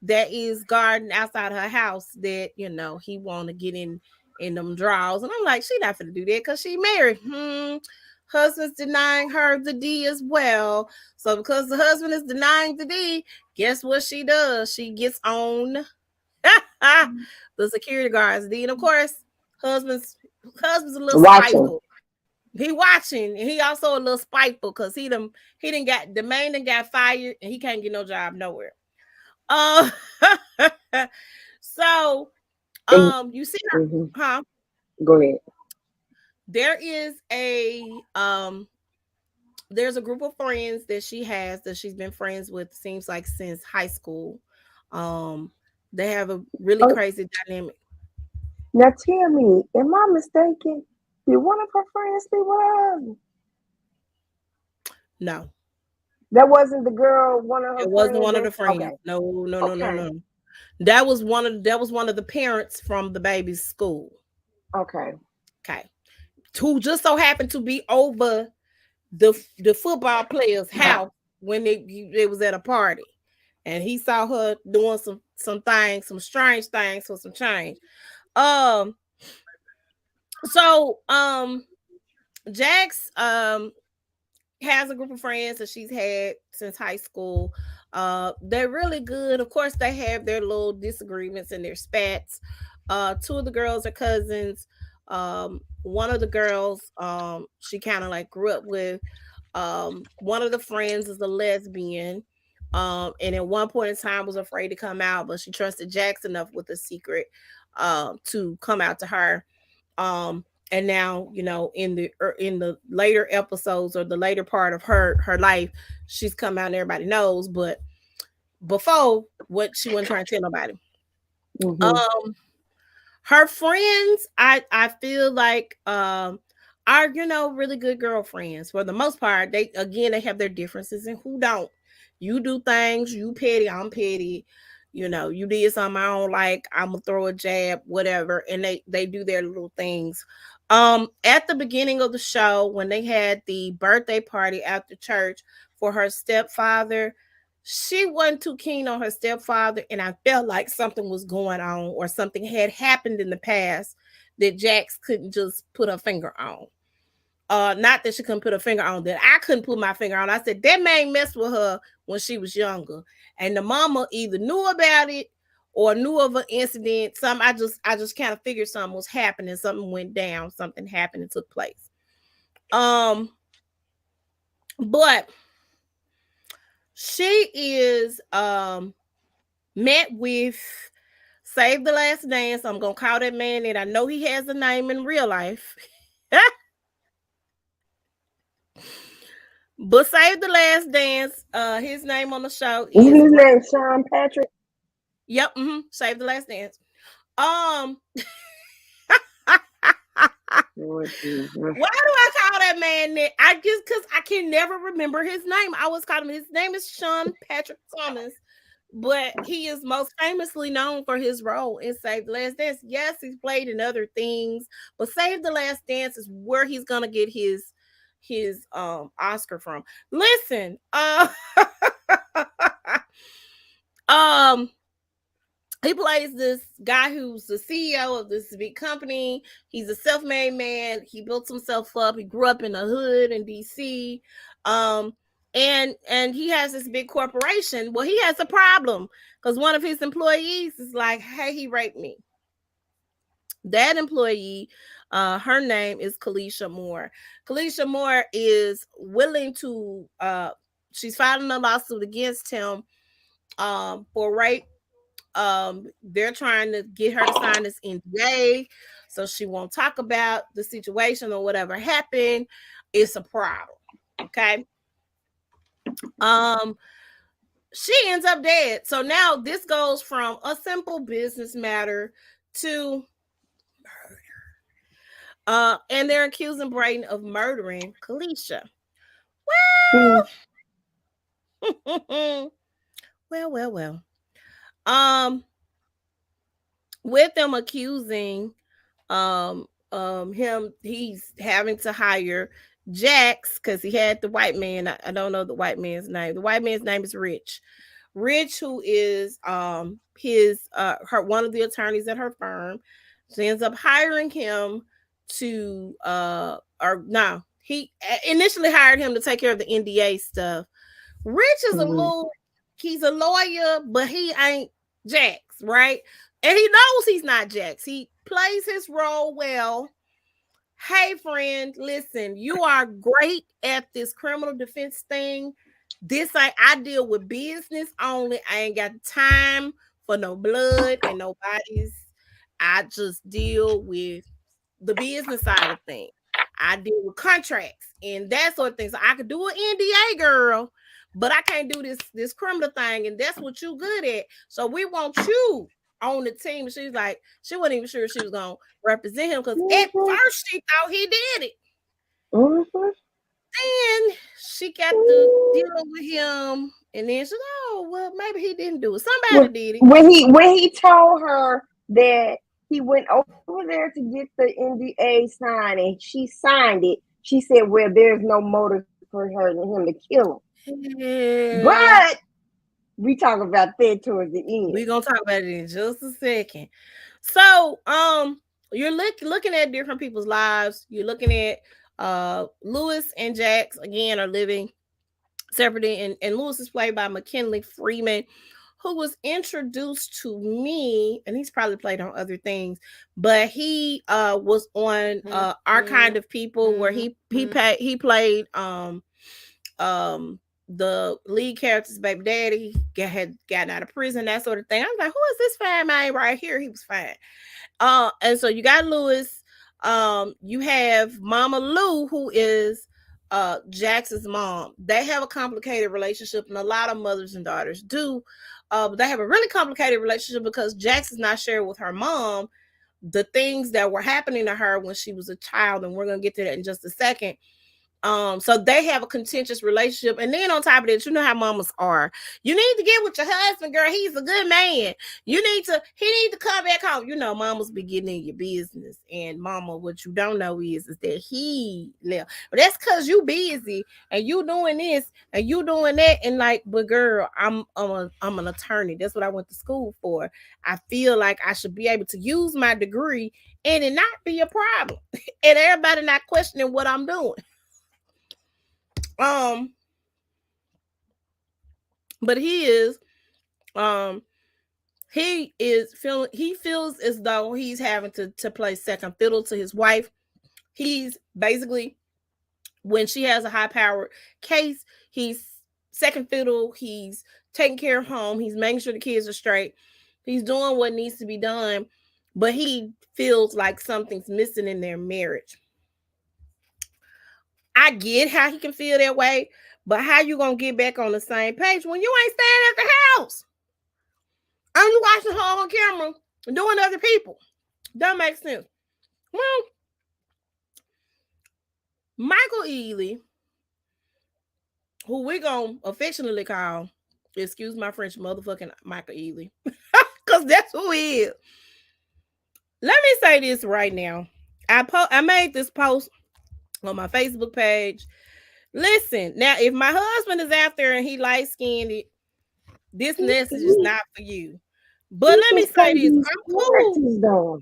that is guarding outside her house that he want to get in them draws. And I'm like, she not gonna do that because she married. Husband's denying her the D as well. So because the husband is denying the D, guess what she does? She gets on the security guards D. And of course, husband's a little spiteful. He watching, and he also a little spiteful because he didn't got the man that got fired, and he can't get no job nowhere. So you see her, huh? Go ahead. There is there's a group of friends that she has that she's been friends with, seems like since high school. They have a really crazy dynamic. Now tell me, am I mistaken? Did one of her friends sleep with her husband? No. That wasn't the girl, one of her It wasn't one of the friends. Okay. No. That was one of the parents from the baby's school. Okay. Who just so happened to be over the football player's house when they was at a party. And he saw her doing some things, some strange things for some change. So Jax has a group of friends that she's had since high school. They're really good. Of course, they have their little disagreements and their spats. Two of the girls are cousins. One of the girls she kind of like grew up with. One of the friends is a lesbian. And at one point in time was afraid to come out, but she trusted Jax enough with the secret to come out to her. And now, in the later episodes or the later part of her life, she's come out and everybody knows. But before, what she wasn't trying to tell nobody. Her friends, I feel like are really good girlfriends for the most part. They have their differences, and who don't. You do things, you petty, I'm petty. You did something I don't like, I'm gonna throw a jab, whatever. And they do their little things. At the beginning of the show, when they had the birthday party after church for her stepfather, she wasn't too keen on her stepfather, and I felt like something was going on or something had happened in the past that Jax couldn't just put her finger on. Not that she couldn't put her finger on, that I couldn't put my finger on. I said that man messed with her when she was younger, and the mama either knew about it or knew of an incident. I just kind of figured something was happening, something went down, something happened and took place. But she is met with Save the Last Dance. I'm gonna call that man that I know he has a name in real life. But Save the Last Dance, his name on the show is his name Sean Patrick. Yep, Save the Last Dance. Why do I call that man that? I guess because I can never remember his name. I always call him. His name is Sean Patrick Thomas, but he is most famously known for his role in Save the Last Dance. Yes, he's played in other things, but Save the Last Dance is where he's gonna get his Oscar from. Listen, he plays this guy who's the CEO of this big company. He's a self-made man. He built himself up. He grew up in the hood in DC. And he has this big corporation. Well, he has a problem because one of his employees is like, hey, he raped me. That employee, her name is Kalisha Moore. Kalisha Moore is willing to, she's filing a lawsuit against him for rape. They're trying to get her to sign this NDA so she won't talk about the situation or whatever happened. It's a problem. Okay. She ends up dead. So now this goes from a simple business matter to murder. And they're accusing Brayden of murdering Kalisha. Well, well. With them accusing him, he's having to hire Jax because he had the white man. I don't know the white man's name. The white man's name is Rich. Rich, who is his her one of the attorneys at her firm. She ends up hiring him to he initially hired him to take care of the NDA stuff. Rich is he's a lawyer, but he ain't Jax, right? And he knows he's not Jax. He plays his role well. Hey, friend, listen, you are great at this criminal defense thing. I deal with business only. I ain't got time for no blood and no bodies. I just deal with the business side of things. I deal with contracts and that sort of thing. So I could do an NDA, girl, but I can't do this criminal thing, and that's what you good at. So we want you on the team. She's like, she wasn't even sure she was gonna represent him because at first she thought he did it. Then she got to deal with him, and then she's like, oh well, maybe he didn't do it. Somebody did it. When he told her that he went over there to get the NDA signed and she signed it, she said, well, there's no motive for her and him to kill him. Yeah. But we talk about that towards the end. We're gonna talk about it in just a second. So you're looking at different people's lives. You're looking at Lewis and Jax again are living separately, and Lewis is played by McKinley Freeman, who was introduced to me, and he's probably played on other things, but he was on Our Kind of People, where he played the lead character's baby daddy. Had gotten out of prison, that sort of thing. I was like, who is this fine man right here? He was fine. And so you got Lewis. You have Mama Lou, who is Jax's mom. They have a complicated relationship, and a lot of mothers and daughters do. But they have a really complicated relationship because Jax is not sharing with her mom the things that were happening to her when she was a child, and we're gonna get to that in just a second. So they have a contentious relationship, and then on top of that, you know how mamas are. You need to get with your husband, girl. He's a good man. He needs to come back home. You know, mamas be getting in your business, and mama, what you don't know is that he left. But that's because you busy and you doing this and you doing that, and like, but girl, I'm an attorney. That's what I went to school for. I feel like I should be able to use my degree and it not be a problem, and everybody not questioning what I'm doing. But he feels as though he's having to play second fiddle to his wife. He's basically, when she has a high-powered case, he's second fiddle. He's taking care of home. He's making sure the kids are straight. He's doing what needs to be done, but he feels like something's missing in their marriage. I get how he can feel that way, but how you gonna get back on the same page when you ain't staying at the house? And you watching her on camera doing other people? That makes sense. Well, Michael Ealy, who we're gonna affectionately call, excuse my French, motherfucking Michael Ealy, because that's who he is. Let me say this right now. I made this post on my Facebook page. Listen, now if my husband is out there and he light-skinned, this message is not for you. But let me say this. I'm cool. Though.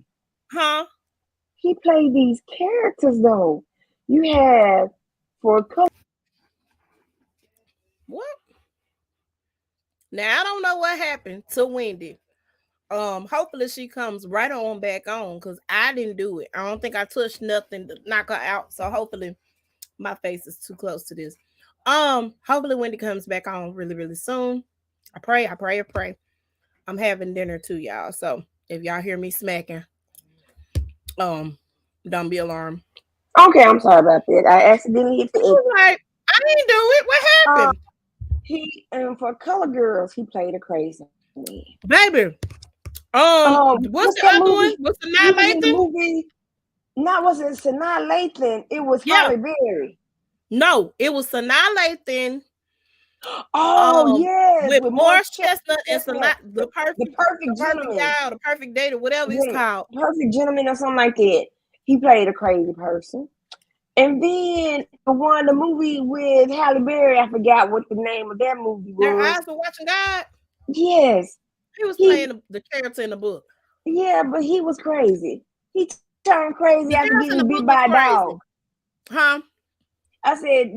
Huh? He played these characters though. You have for a couple. What? Now I don't know what happened to Wendy. Hopefully she comes right on back on, because I didn't do it. I don't think I touched nothing to knock her out. So hopefully my face is too close to this. Hopefully Wendy comes back on really, really soon. I pray. I'm having dinner too, y'all. So if y'all hear me smacking, don't be alarmed. Okay, I'm sorry about that. I accidentally hit the I didn't do it. What happened? He for Color Girls, he played a crazy man. Baby. What's the other one? What's the Sanaa Lathan movie? No, it wasn't Sanaa Lathan. It was Halle Berry. No, it was Sanaa Lathan. Oh yes, with with Morris Morris Chestnut and Chestnut, the the perfect perfect gentleman, guy or the perfect date or whatever it's called. perfect gentleman or something like that. He played a crazy person. And then the movie with Halle Berry, I forgot what the name of that movie Their was. eyes were watching God. Yes, He was he playing the character in the book. yeah, but he was crazy. He turned crazy The after character in the getting book bit was by a crazy. dog. Huh? I said,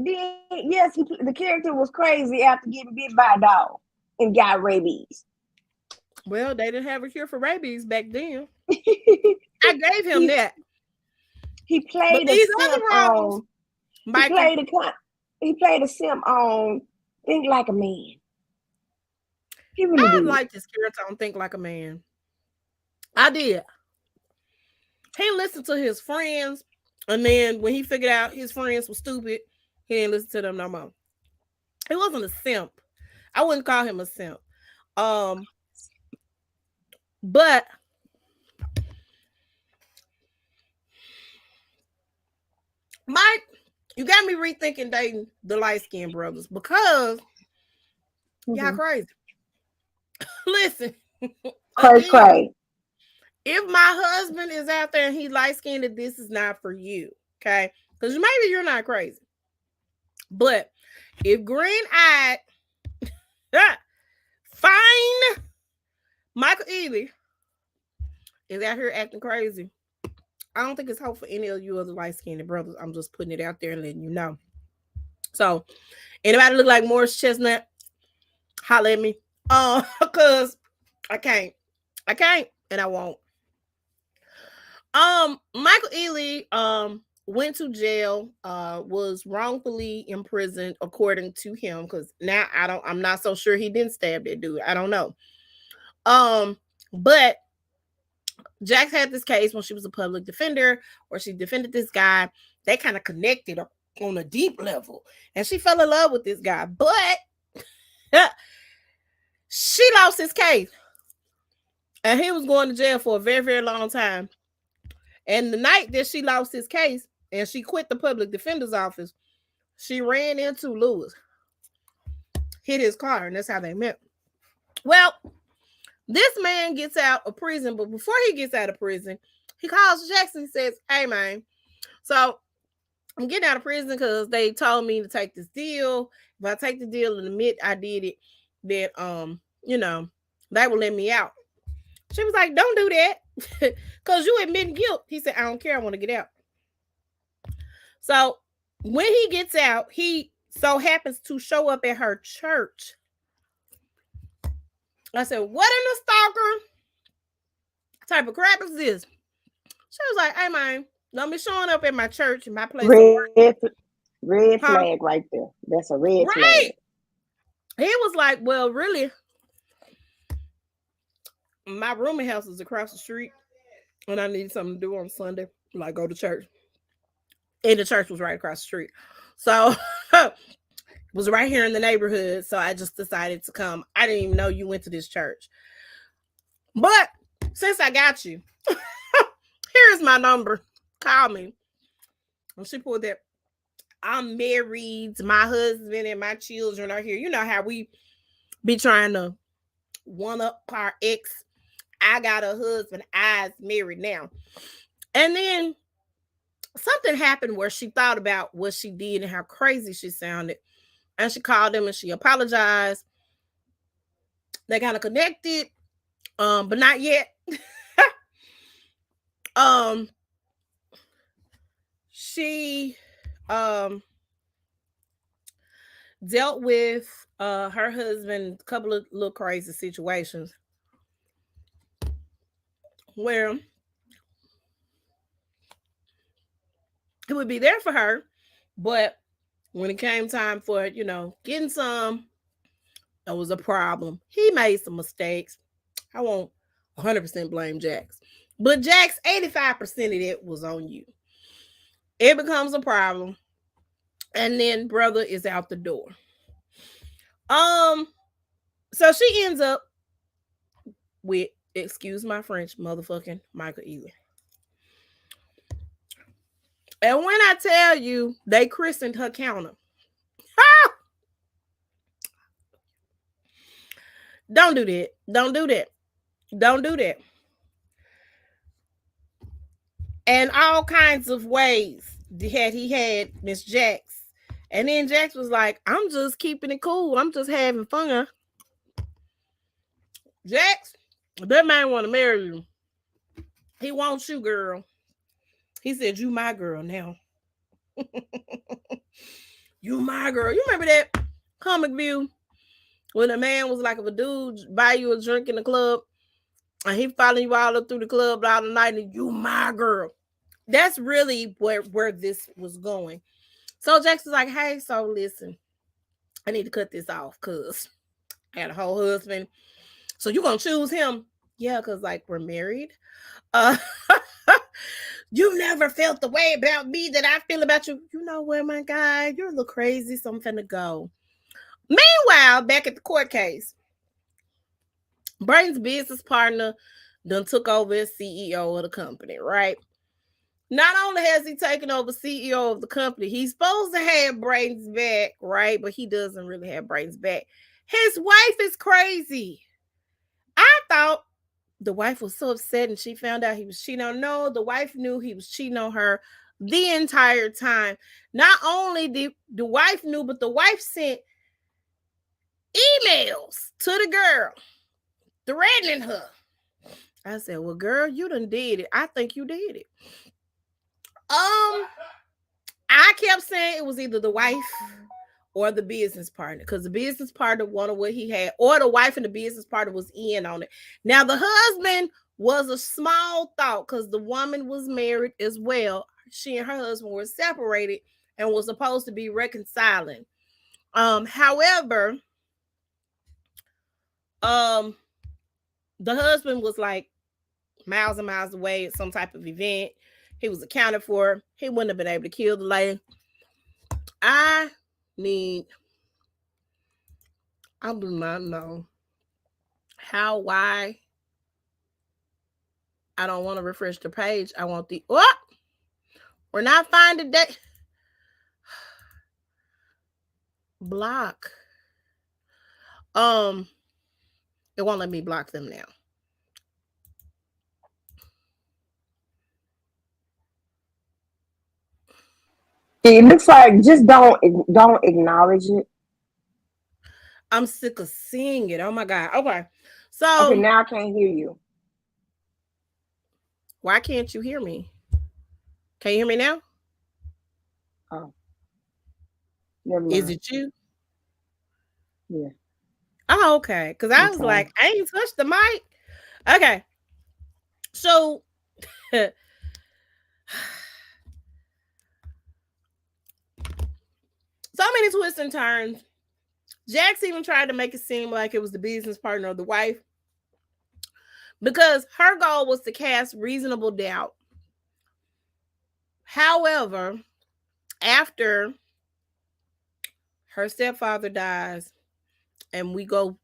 yes, the character was crazy after getting bit by a dog and got rabies. Well, they didn't have a cure for rabies back then. he, I gave him that. he But played a these simp other roles, on. Michael, He played a simp on Think Like a Man. He really I did. liked his character on Think Like a Man. I did. He listened to his friends, and then when he figured out his friends were stupid, he didn't listen to them no more. He wasn't a simp. I wouldn't call him a simp. But Mike, you got me rethinking dating the light-skinned brothers because y'all crazy. Listen, Cray. If my husband is out there and he's light-skinned, this is not for you, okay? Because maybe you're not crazy. But if green-eyed, fine Michael Ealy is out here acting crazy, I don't think it's hope for any of you other light-skinned brothers. I'm just putting it out there and letting you know. So, anybody look like Morris Chestnut? Holler at me. Because I can't, and I won't. Michael Ealy, went to jail, was wrongfully imprisoned according to him, because now I'm not so sure he didn't stab that dude. I don't know. But Jax had this case when she was a public defender, where she defended this guy. They kind of connected on a deep level, and she fell in love with this guy, but she lost his case, and he was going to jail for a very, very long time. And the night that she lost his case and she quit the public defender's office, she ran into Lewis, hit his car, and that's how they met. Well, this man gets out of prison, but before he gets out of prison, he calls Jackson and says, "Hey, man, so I'm getting out of prison because they told me to take this deal. If I take the deal and admit I did it, then they will let me out." She was like, "Don't do that because you admitting guilt." He said, "I don't care. I want to get out." So when he gets out, he so happens to show up at her church. I said, "What in the stalker type of crap is this?" She was like, "Hey, man, don't be showing up at my church and my place of work." Red flag right there. That's a red flag. He was like, "Well, really, my rooming house is across the street, and I need something to do on Sunday, like go to church." And the church was right across the street. So it was right here in the neighborhood. So I just decided to come. I didn't even know you went to this church. But since I got you, here's my number. Call me. And she pulled that. "I'm married. My husband and my children are here." You know how we be trying to one up our ex. I got a husband. I's married now. And then something happened where she thought about what she did and how crazy she sounded. And she called him and she apologized. They kind of connected, but not yet. She dealt with her husband a couple of little crazy situations where he would be there for her, but when it came time for getting some, it was a problem. He made some mistakes. I won't 100% blame Jax, but Jax, 85% of it was on you. It becomes a problem, and then brother is out the door. So she ends up with, excuse my French, motherfucking Michael Ealy. And when I tell you they christened her counter, Don't do that. Don't do that. Don't do that. And all kinds of ways he had Miss Jax. And then Jax was like, I'm just keeping it cool. I'm just having fun. Jax, that man want to marry you. He wants you, girl. He said, you my girl now. You my girl. You remember that comic view when a man was like, if a dude buy you a drink in the club and he following you all up through the club all the night and you my girl. That's really where this was going. So Jackson's like, hey, so listen, I need to cut this off because I had a whole husband. So you gonna choose him? Yeah, because like we're married. You never felt the way about me that I feel about you. You know what, my guy? You're a little crazy, so I'm finna go. Meanwhile, back at the court case, Brayden's business partner done took over as CEO of the company, right? Not only has he taken over CEO of the company, he's supposed to have Brayden's back, right? But he doesn't really have Brayden's back. His wife is crazy. I thought the wife was so upset and she found out he was cheating on. No, the wife knew he was cheating on her the entire time. Not only did the wife knew, but the wife sent emails to the girl threatening her. I said, well, girl, you done did it. I think you did it. I kept saying it was either the wife or the business partner, because the business partner wanted what he had, or the wife and the business partner was in on it. Now, the husband was a small thought because the woman was married as well. She and her husband were separated and was supposed to be reconciling. However, the husband was like miles and miles away at some type of event. He was accounted for. He wouldn't have been able to kill the lady. I do not know why I don't want to refresh the page. I want we're not finding that. Block. It won't let me block them now. It looks like just don't acknowledge it. I'm sick of seeing it. Oh my God. Okay. So okay, now I can't hear you. Why can't you hear me? Can you hear me now? Oh. Never mind. Is it you? Yeah. Oh, okay. Because I was like, I ain't touched the mic. Okay. So so many twists and turns. Jax even tried to make it seem like it was the business partner of the wife, because her goal was to cast reasonable doubt. However, after her stepfather dies, and we go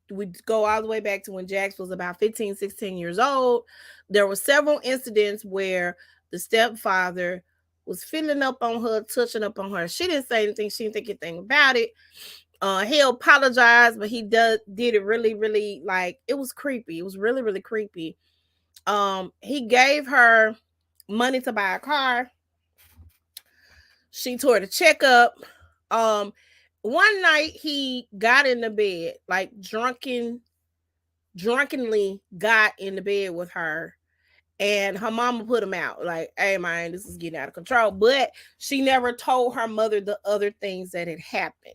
all the way back to when Jax was about 15, 16 years old, there were several incidents where the stepfather was filling up on her, touching up on her. She didn't say anything. She didn't think anything about it. He apologized, but he did it really, really, like, it was creepy. It was really, really creepy. He gave her money to buy a car. She tore the check up. One night he got in the bed, like drunkenly got in the bed with her, and her mama put him out. Like, hey man, this is getting out of control. But she never told her mother the other things that had happened.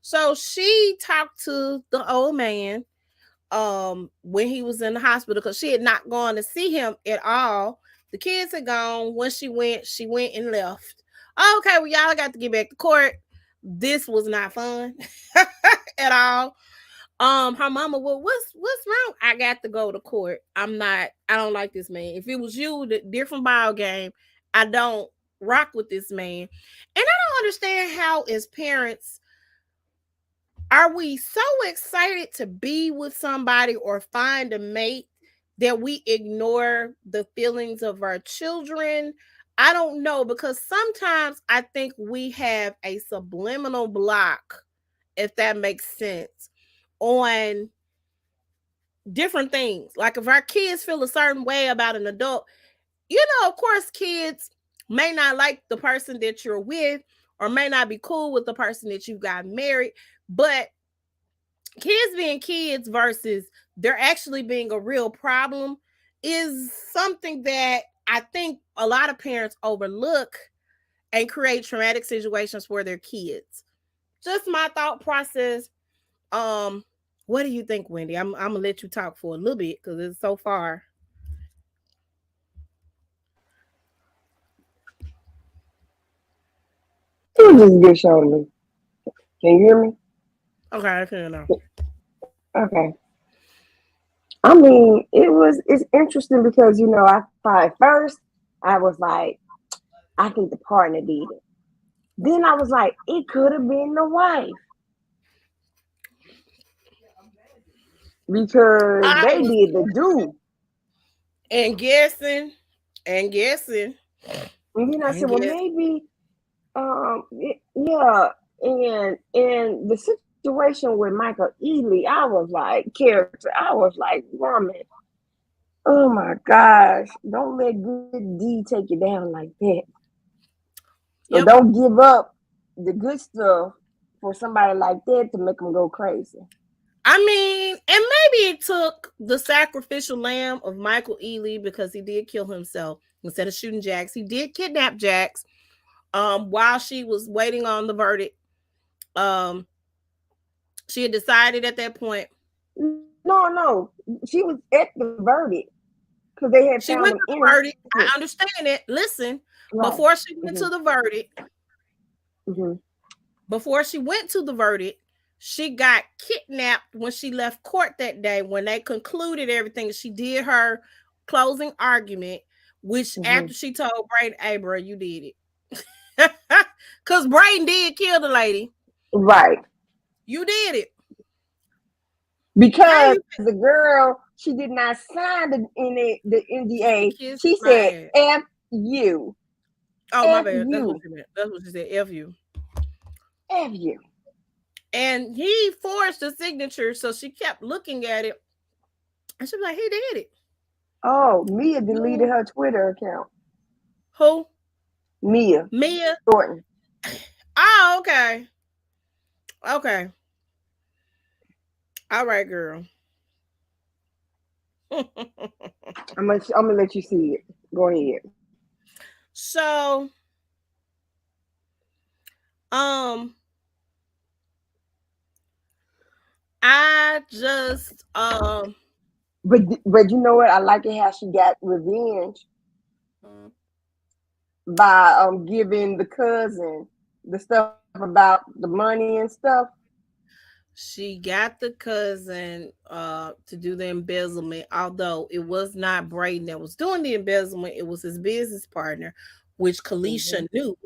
So she talked to the old man when he was in the hospital, because she had not gone to see him at all. The kids had gone. When she went and left. Okay, well, y'all got to get back to court. This was not fun at all. Her mama, well, what's wrong? I got to go to court. I don't like this man. If it was you, the different ball game. I don't rock with this man. And I don't understand how, as parents, are we so excited to be with somebody or find a mate that we ignore the feelings of our children? I don't know, because sometimes I think we have a subliminal block, if that makes sense, on different things. Like if our kids feel a certain way about an adult, of course, kids may not like the person that you're with or may not be cool with the person that you got married, but kids being kids versus there actually being a real problem is something that I think a lot of parents overlook and create traumatic situations for their kids. Just my thought process. What do you think, Wendy? I'm gonna let you talk for a little bit because it's so far. It was just a good show to me. Can you hear me? Okay, I can know. Okay. I mean, it's interesting because I thought at first I was like, I think the partner did it. Then I was like, it could have been the wife because I they was did the do. and guessing and guessing And then I and said, well, guessing. maybe, yeah. And in the situation with Michael Ealy, I was like, character, I was like, woman, oh my gosh, don't let good D take you down like that. So Yep. don't give up the good stuff for somebody like that to make them go crazy. I mean, and maybe it took the sacrificial lamb of Michael Ealy because he did kill himself instead of shooting Jax. He did kidnap Jax while she was waiting on the verdict. Um, she had decided at that point. No, she was at the verdict because they had She found went him to the innocent. verdict. I understand it. Listen, Right. before she went Mm-hmm. to the verdict, Mm-hmm. before she went to the verdict, she got kidnapped when she left court that day. When they concluded everything, she did her closing argument, which Mm-hmm. after she told Brayden, "Hey, bro, you did it," because Brayden did kill the lady. Right. You did it. How Because you the girl, she did not sign the NDA. kiss She my said, ass? F you. Oh, my F bad. That's what you. she meant. That's what she said. F you. F you. And he forged the signature, so she kept looking at it, and she was like, "He did it." Oh, Mia deleted You her Twitter account. who? Mia Mia. Thornton. Oh, okay. Okay. All right, girl. I'm gonna let you see it. Go ahead. So, um, I just But you know what? I like it how she got revenge by giving the cousin the stuff about the money and stuff. she got the cousin to do the embezzlement, although it was not Brayden that was doing the embezzlement, it was his business partner, which Mm-hmm. Kalisha knew,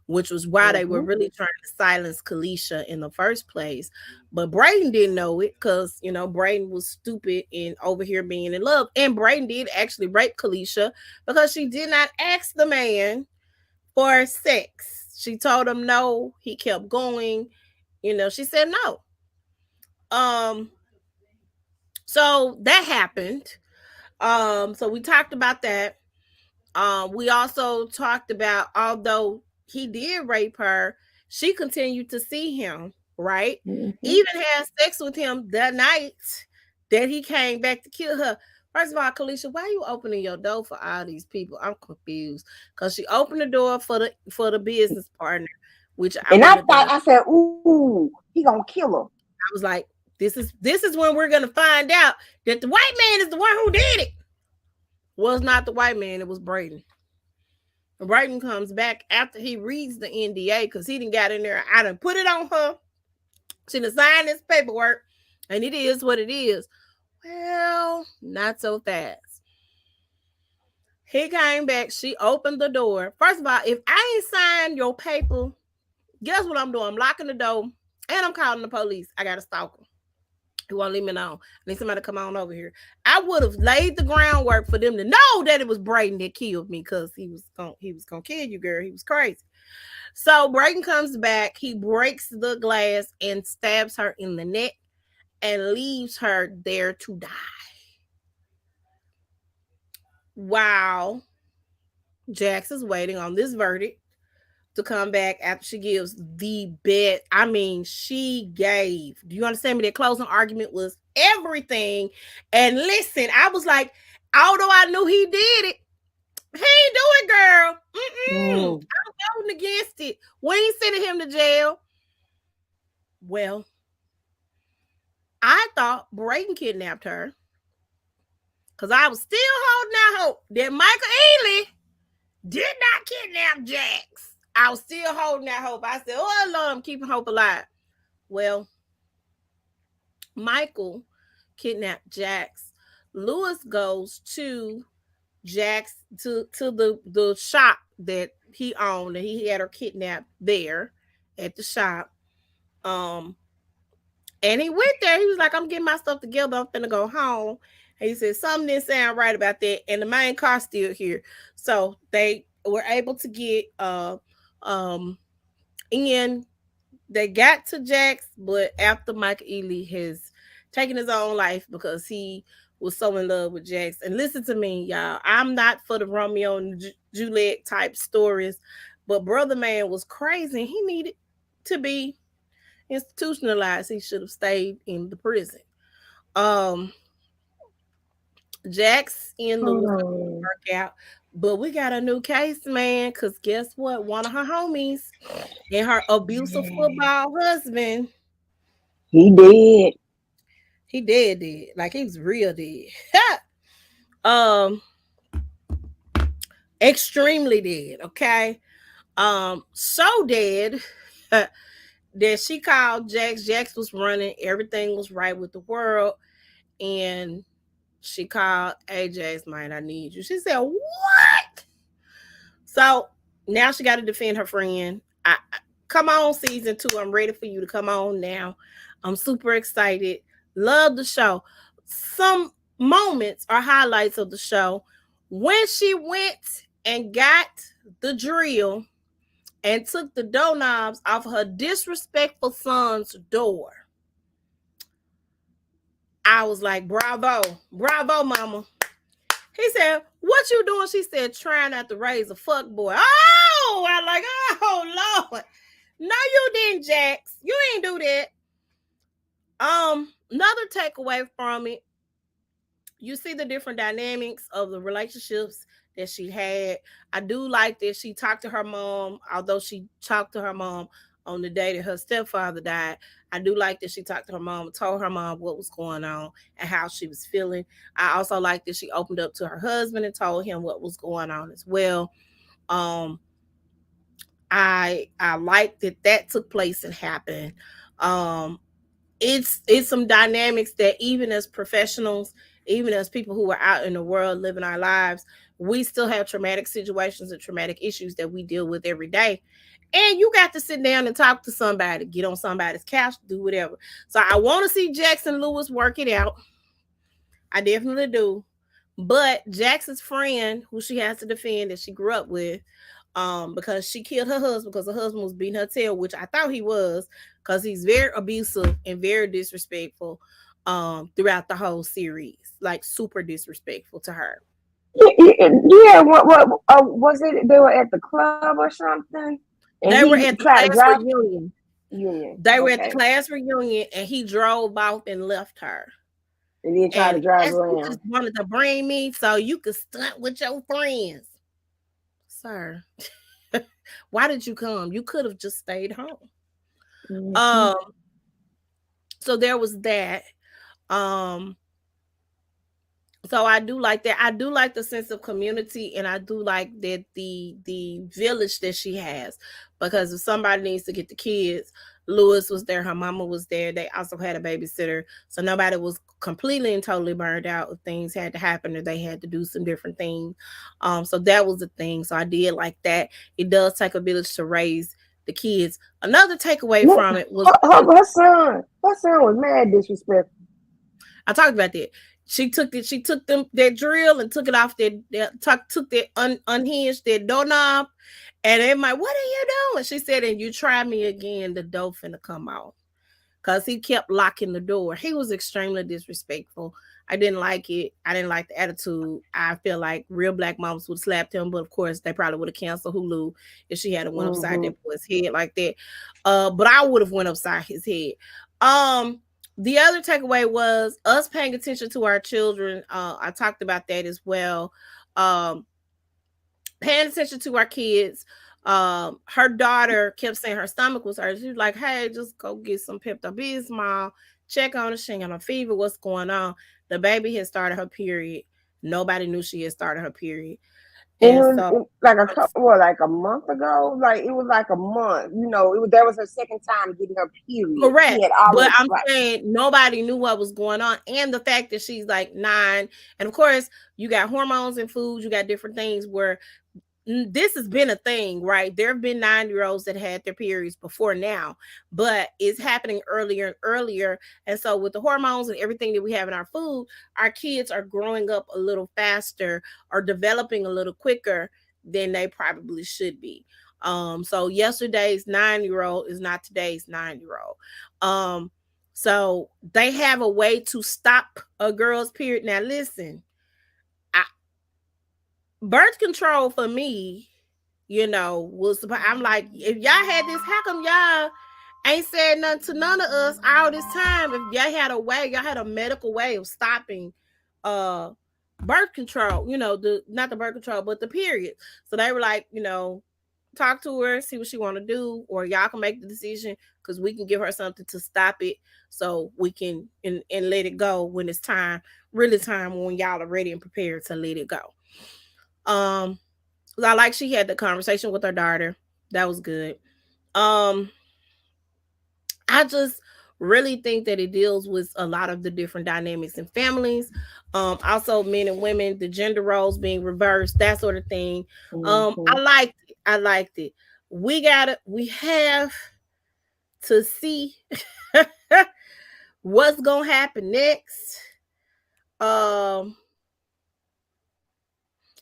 which was why they were Mm-hmm. really trying to silence Kalisha in the first place. But Brayden didn't know it because Brayden was stupid and over here being in love. And Brayden did actually rape Kalisha because she did not ask the man for sex. She told him no, he kept going. She said no. Um, so that happened. So we talked about that. We also talked about although he did rape her, she continued to see him, right? Mm-hmm. Even had sex with him that night that he came back to kill her. First of all, Kalisha, why are you opening your door for all these people? I'm confused. Because she opened the door for the business partner, which I And wouldn't I have thought done. I said, "Ooh, he gonna kill her." I was like, this is when we're gonna find out that the white man is the one who did it. Was not the white man, it was Brayden. And Brayden comes back after he reads the NDA because he didn't got in there. I done put it on her. She done signed this paperwork, and it is what it is. Well, not so fast. He came back. She opened the door. First of all, if I ain't signed your paper, guess what I'm doing? I'm locking the door and I'm calling the police. I got a stalker. He won't leave me alone. I need somebody to come on over here. I would have laid the groundwork for them to know that it was Brayden that killed me because he was gonna kill you, girl. He was crazy. So Brayden comes back. He breaks the glass and stabs her in the neck and leaves her there to die. while Jax is waiting on this verdict to come back after she gives the best. I mean, she gave. Do you understand me? That closing argument was everything. And listen, I was like, although I knew he did it, he ain't do it, girl. I'm voting against it. We ain't sending him to jail. Well, I thought Brayden kidnapped her because I was still holding out hope that Michael Ealy did not kidnap Jax. I was still holding that hope. I said, oh, Lord, I'm keeping hope alive. Well, Michael kidnapped Jax. Lewis goes to Jax to the shop that he owned, and he had her kidnapped there at the shop. And he went there. He was like, I'm getting my stuff together. I'm finna go home. And he said, something didn't sound right about that. And the main car's still here. So they were able to get in. They got to Jax, but after Mike Ealy has taken his own life because he was so in love with Jax. And listen to me, y'all. I'm not for the Romeo and Juliet type stories, but Brother Man was crazy. He needed to be institutionalized. He should have stayed in the prison. Jax and Lewis work out, but we got a new case, man. Cause guess what? One of her homies and her abusive football husband, he did. He dead. Like he was real dead. Extremely dead. Okay. So dead that she called Jax. Jax was running. Everything was right with the world. And she called, hey, Jax, man, I need you. She said, what? So now she got to defend her friend. Come on, season 2. I'm ready for you to come on now. I'm super excited. Love the show. Some moments or highlights of the show. When she went and got the drill and took the doorknobs off of her disrespectful son's door, I was like, bravo, mama. He said, what you doing? She said, trying not to raise a fuck boy. Oh, I'm like, oh, Lord. No, you didn't, Jax. You ain't do that. Another takeaway from it, you see the different dynamics of the relationships that she had. I do like that she talked to her mom, although she talked to her mom on the day that her stepfather died. I do like that she talked to her mom, told her mom what was going on and how she was feeling. I also like that she opened up to her husband and told him what was going on as well. I like that took place and happened. It's some dynamics that even as professionals, even as people who are out in the world living our lives, we still have traumatic situations and traumatic issues that we deal with every day. And you got to sit down and talk to somebody, get on somebody's couch, do whatever. So I want to see Jackson Lewis work it out. I definitely do. But Jackson's friend, who she has to defend, that she grew up with, because she killed her husband because her husband was beating her tail, which I thought he was, because he's very abusive and very disrespectful throughout the whole series, like super disrespectful to her. Yeah, what was it? They were at the club or something? And they were at the class reunion. They were at the class reunion, and he drove off and left her. And then tried to drive around. Just wanted to bring me so you could stunt with your friends. Sir, why did you come? You could have just stayed home. Mm-hmm. So there was that. So I do like that. I do like the sense of community, and I do like that the village that she has, because if somebody needs to get the kids, Lewis was there, her mama was there. They also had a babysitter, so nobody was completely and totally burned out. If things had to happen or they had to do some different things, so that was the thing. So I did like that. It does take a village to raise the kids. Another takeaway from it was her son was mad disrespectful. I talked about that. She took that drill and took it off took that unhinged that doorknob, and they're like, what are you doing? She said, and you try me again, the dough finna come out. because he kept locking the door. He was extremely disrespectful. I didn't like it. I didn't like the attitude. I feel like real black moms would slap him, but of course they probably would have canceled Hulu if she had went upside that boy's head like that. But I would have went upside his head. The other takeaway was us paying attention to our children. I talked about that as well. Paying attention to our kids. Her daughter kept saying her stomach was hurt. She was like, "Hey, just go get some Pepto-Bismol, check on her, she ain't got no fever, what's going on?" The baby had started her period. Nobody knew she had started her period. And so, like a month ago, like it was like a month. That was her second time getting her period. Correct. But I'm saying nobody knew what was going on, and the fact that she's like 9, and of course you got hormones and foods, you got different things where this has been a thing, right? There have been 9-year-olds that had their periods before now, but it's happening earlier and earlier. And so with the hormones and everything that we have in our food, our kids are growing up a little faster or developing a little quicker than they probably should be. So yesterday's 9-year-old is not today's 9-year-old. So they have a way to stop a girl's period. Now listen, birth control for me, was, I'm like, if y'all had this, how come y'all ain't said nothing to none of us all this time? If y'all had a way, y'all had a medical way of stopping birth control, not the birth control, but the period. So they were like, talk to her, see what she want to do, or y'all can make the decision because we can give her something to stop it so we can and let it go when it's time, really time when y'all are ready and prepared to let it go. I like she had the conversation with her daughter. That was good. I just really think that it deals with a lot of the different dynamics in families. Also men and women, the gender roles being reversed, that sort of thing. I liked it. We have to see what's gonna happen next.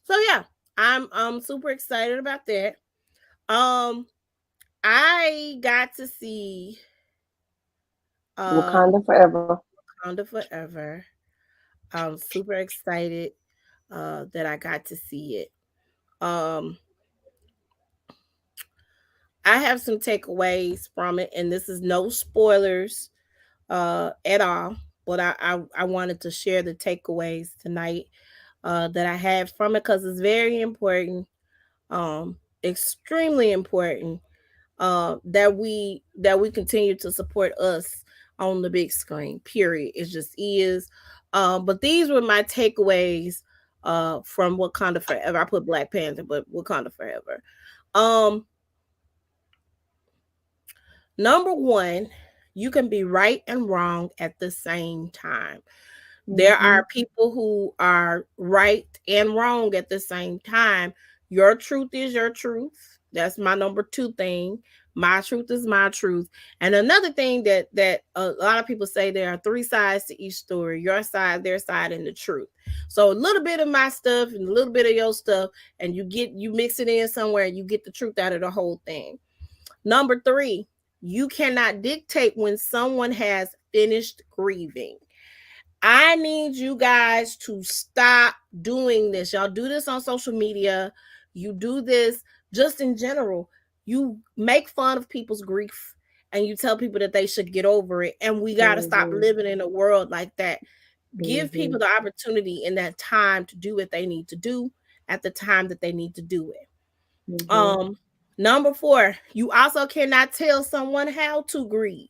So yeah, I'm super excited about that. I got to see Wakanda Forever. Wakanda Forever. I'm super excited that I got to see it. I have some takeaways from it, and this is no spoilers at all, but I wanted to share the takeaways tonight that I had from it because it's very important, extremely important that we continue to support us on the big screen. Period. It just is. But these were my takeaways from Wakanda Forever. I put Black Panther, but Wakanda Forever. Number one, you can be right and wrong at the same time. There are people who are right and wrong at the same time. Your truth is your truth. That's my number 2 thing. My truth is my truth. And another thing that a lot of people say, there are 3 sides to each story: your side, their side, and the truth. So a little bit of my stuff and a little bit of your stuff, and you mix it in somewhere and you get the truth out of the whole thing. Number 3, you cannot dictate when someone has finished grieving. I need you guys to stop doing this. Y'all do this on social media. You do this just in general. You make fun of people's grief and you tell people that they should get over it. And we got to stop living in a world like that. Give people the opportunity in that time to do what they need to do at the time that they need to do it. Number 4, you also cannot tell someone how to grieve.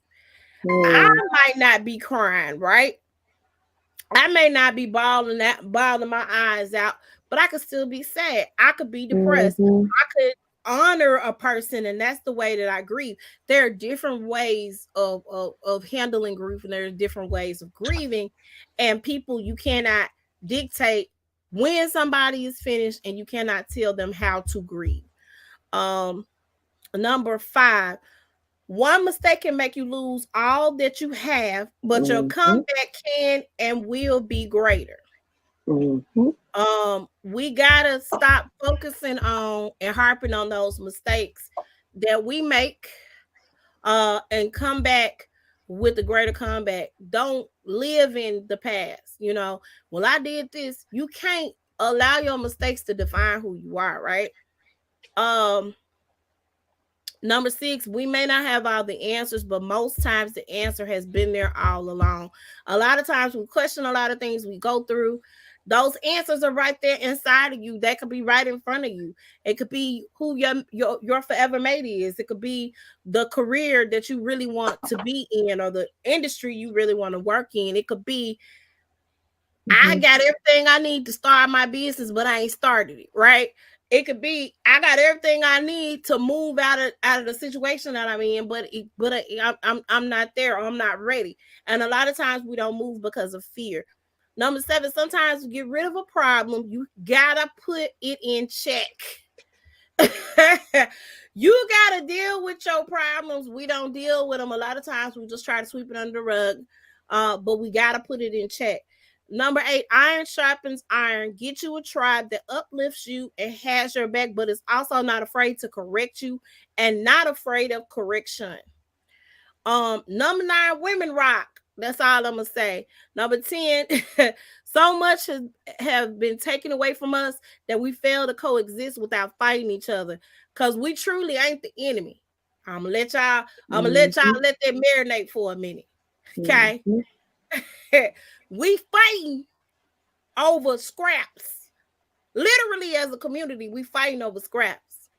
I might not be crying, right? I may not be bawling my eyes out, but I could still be sad. I could be depressed. I could honor a person, and that's the way that I grieve. There are different ways of handling grief, and there are different ways of grieving. And people, you cannot dictate when somebody is finished, and you cannot tell them how to grieve. Number 5. One mistake can make you lose all that you have, but your comeback can and will be greater. We gotta stop focusing on and harping on those mistakes that we make, and come back with the greater comeback. Don't live in the past. Well, I did this. You can't allow your mistakes to define who you are, right? Number 6, we may not have all the answers, but most times the answer has been there all along. A lot of times we question a lot of things we go through. Those answers are right there inside of you. That could be right in front of you. It could be who your forever mate is. It could be the career that you really want to be in, or the industry you really want to work in. It could be, I got everything I need to start my business, but I ain't started it, right? It could be, I got everything I need to move out of the situation that I'm in, but I'm not there, or I'm not ready. And a lot of times we don't move because of fear. Number 7, sometimes to get rid of a problem, you gotta put it in check. You gotta deal with your problems. We don't deal with them. A lot of times we just try to sweep it under the rug, but we gotta put it in check. Number 8, iron sharpens iron. Get you a tribe that uplifts you and has your back, but is also not afraid to correct you and not afraid of correction. Number 9, women rock. That's all I'm gonna say. Number 10, so much have been taken away from us that we fail to coexist without fighting each other, because we truly ain't the enemy. I'm gonna let y'all let that marinate for a minute. Okay. We fighting over scraps. Literally, as a community, we fighting over scraps.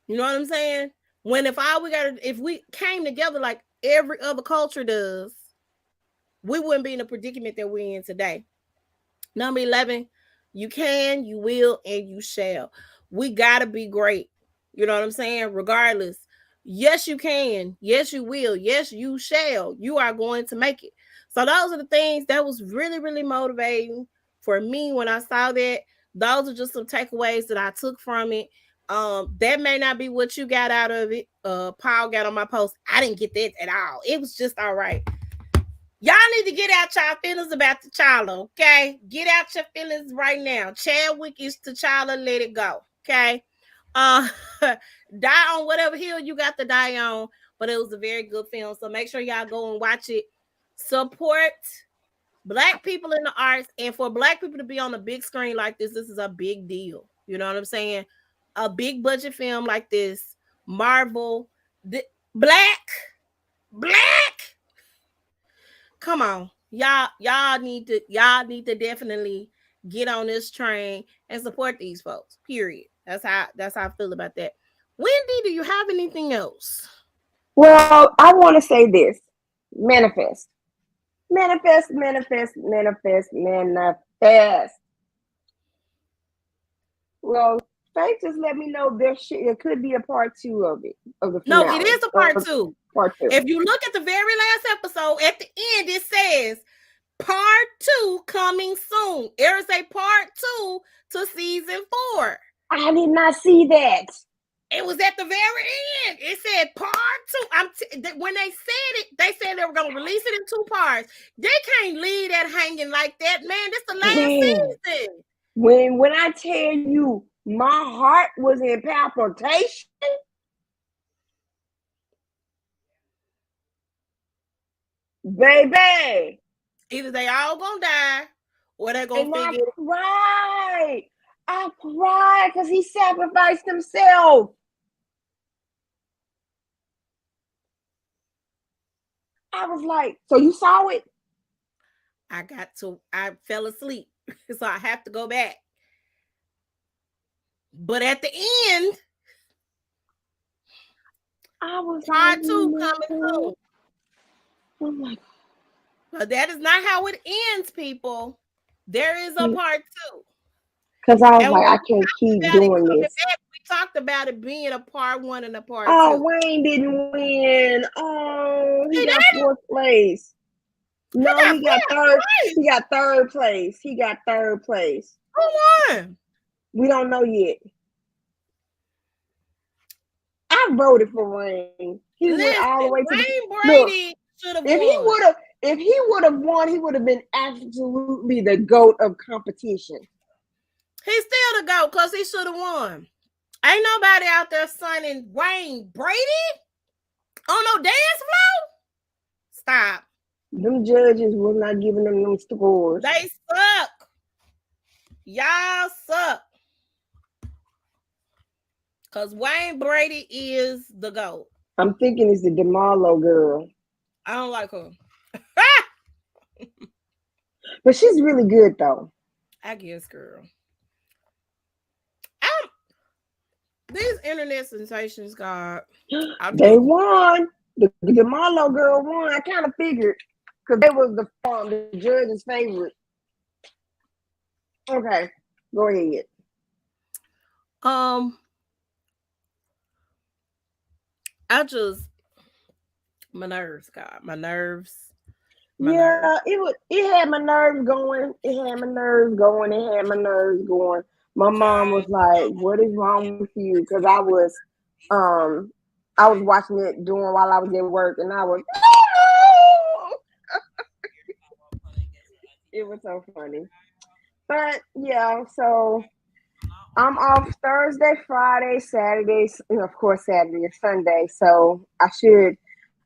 You know what I'm saying? When if we came together like every other culture does, we wouldn't be in the predicament that we're in today. Number 11, you can, you will, and you shall. We gotta be great. You know what I'm saying? Regardless. Yes, you can. Yes, you will. Yes, you shall. You are going to make it. So those are the things that was really, really motivating for me when I saw that. Those are just some takeaways that I took from it. That may not be what you got out of it. Paul got on my post. I didn't get that at all. It was just all right. Y'all need to get out y'all feelings about T'Challa, okay? Get out your feelings right now. Chadwick is T'Challa, let it go, okay? Die on whatever hill you got to die on, but it was a very good film, so make sure y'all go and watch it. Support Black people in the arts, and for Black people to be on a big screen like this is a big deal. You know what I'm saying? A big budget film like this, Marvel, Black. Come on, y'all need to definitely get on this train and support these folks. Period. That's how I feel about that. Wendy, do you have anything else? Well, I want to say this: manifest. Manifest, manifest, manifest, manifest. Well, Faith just let me know there could be a part 2 of it. Of the finale. No, it is a part 2. Part 2. If you look at the very last episode, at the end it says part 2 coming soon. There is a part 2 to season 4. I did not see that. It was at the very end. It said part 2. When they said it, they said they were going to release it in 2 parts. They can't leave that hanging like that, man. This the last season. When I tell you my heart was in palpitation, baby. Either they all gonna die or they're gonna figure it. I cried because he sacrificed himself. I was like, so you saw it? I fell asleep, so I have to go back. But at the end, I was part 2 coming soon. Oh my God. But that is not how it ends, people. There is a part 2. Because I was like, I can't keep doing this. We talked about it being a part 1 and a part 2. Oh, Wayne didn't win. Oh, he got 4th place. No, he got 3rd. He got 3rd place. He got 3rd place. Who won? We don't know yet. I voted for Wayne. He went all the way to Wayne Brady should have won. If he would have won, he would have been absolutely the GOAT of competition. He's still the GOAT because he should have won. Ain't nobody out there signing Wayne Brady on no dance floor. Them judges was not giving them scores. They suck. Y'all suck. Because Wayne Brady is the GOAT. I'm thinking it's the DeMarlo girl. I don't like her. But she's really good, though. I guess, girl. These internet sensations, God. They won. The DeMarlo girl won. I kind of figured because they was the judge's favorite. Okay, go ahead. My nerves, God, my nerves. Nerves. It had my nerves going. It had my nerves going. My mom was like, "What is wrong with you?" Because I was watching it while I was at work, and I was. It was so funny, but yeah. So I'm off Thursday, Friday, Saturday, and of course Saturday and Sunday. So I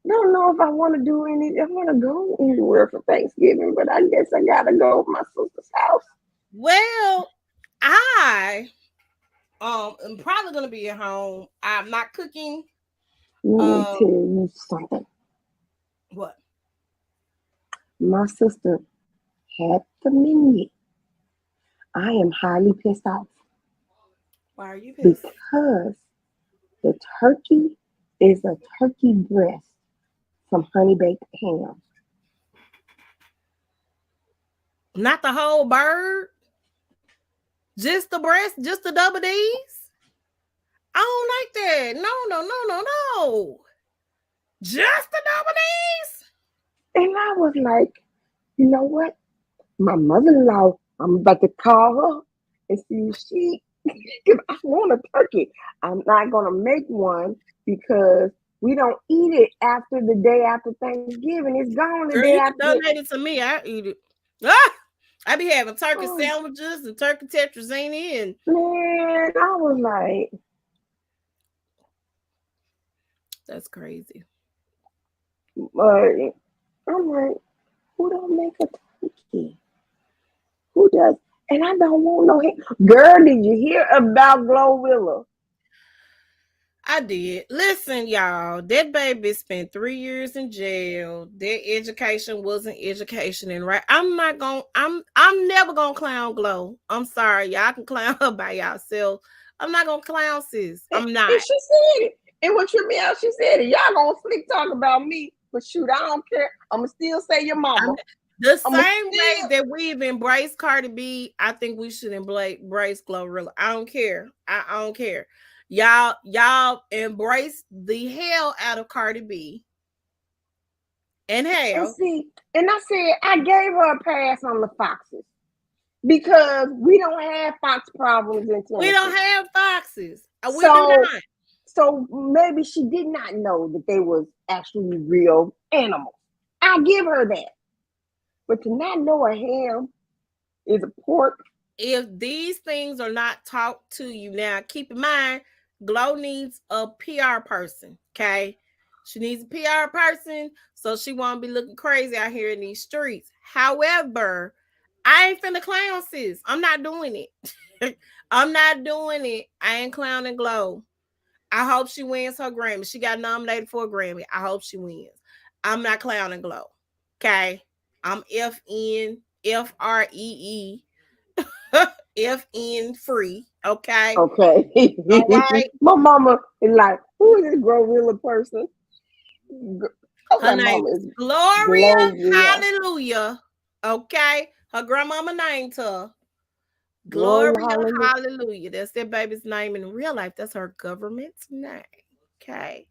don't know if I want to do I want to go anywhere for Thanksgiving, but I guess I gotta go to my sister's house. Well, I am probably gonna be at home. I'm not cooking. Let me tell you something. What? My sister had the menu. I am highly pissed off. Why are you pissed? Because the turkey is a turkey breast from Honey Baked Ham. Not the whole bird? Just the breast? Just the double D's? I don't like that. No. Just the double D's? And I was like, you know what? My mother-in-law, I'm about to call her and see if she, because I want a turkey. I'm not going to make one because we don't eat it after the day after Thanksgiving. It's gone the Girl, day you after. can donate it to me. I eat it. I be having turkey sandwiches and turkey tetrazzini and man, I was like, that's crazy. I'm like, who don't make a turkey? Who does? And I don't want no hate. Girl, did you hear about Glorilla? I did. Listen, y'all, that baby spent 3 years in jail. Their education wasn't education, and right. I'm never gonna clown Glow. I'm sorry, y'all can clown her by yourself. I'm not gonna clown sis. I'm not. And she said it. And what tripped me out, she said it. Y'all gonna slick talk about me, but shoot, I don't care. I'm gonna still say your mama. The same way that we've embraced Cardi B, I think we should embrace Glorilla. I don't care. I don't care. Y'all embrace the hell out of Cardi B. And hell. And I said I gave her a pass on the Foxes because we don't have Fox problems in Tennessee. We don't have Foxes. We do not. So maybe she did not know that they was actually real animals. I give her that. But to not know a ham is a pork. If these things are not taught to you, now keep in mind, Glow needs a PR person, okay? She needs a PR person so she won't be looking crazy out here in these streets. However, I ain't finna clown sis. I'm not doing it. I'm not doing it. I ain't clowning Glow. I hope she wins her Grammy. She got nominated for a Grammy. I hope she wins. I'm not clowning Glow, okay? I'm FN free. Okay. Okay. All right. My mama is like, who is this Glorilla person? Her name is Gloria Hallelujah. Okay. Her grandmama named her Gloria Hallelujah. That's that baby's name in real life. That's her government's name. Okay.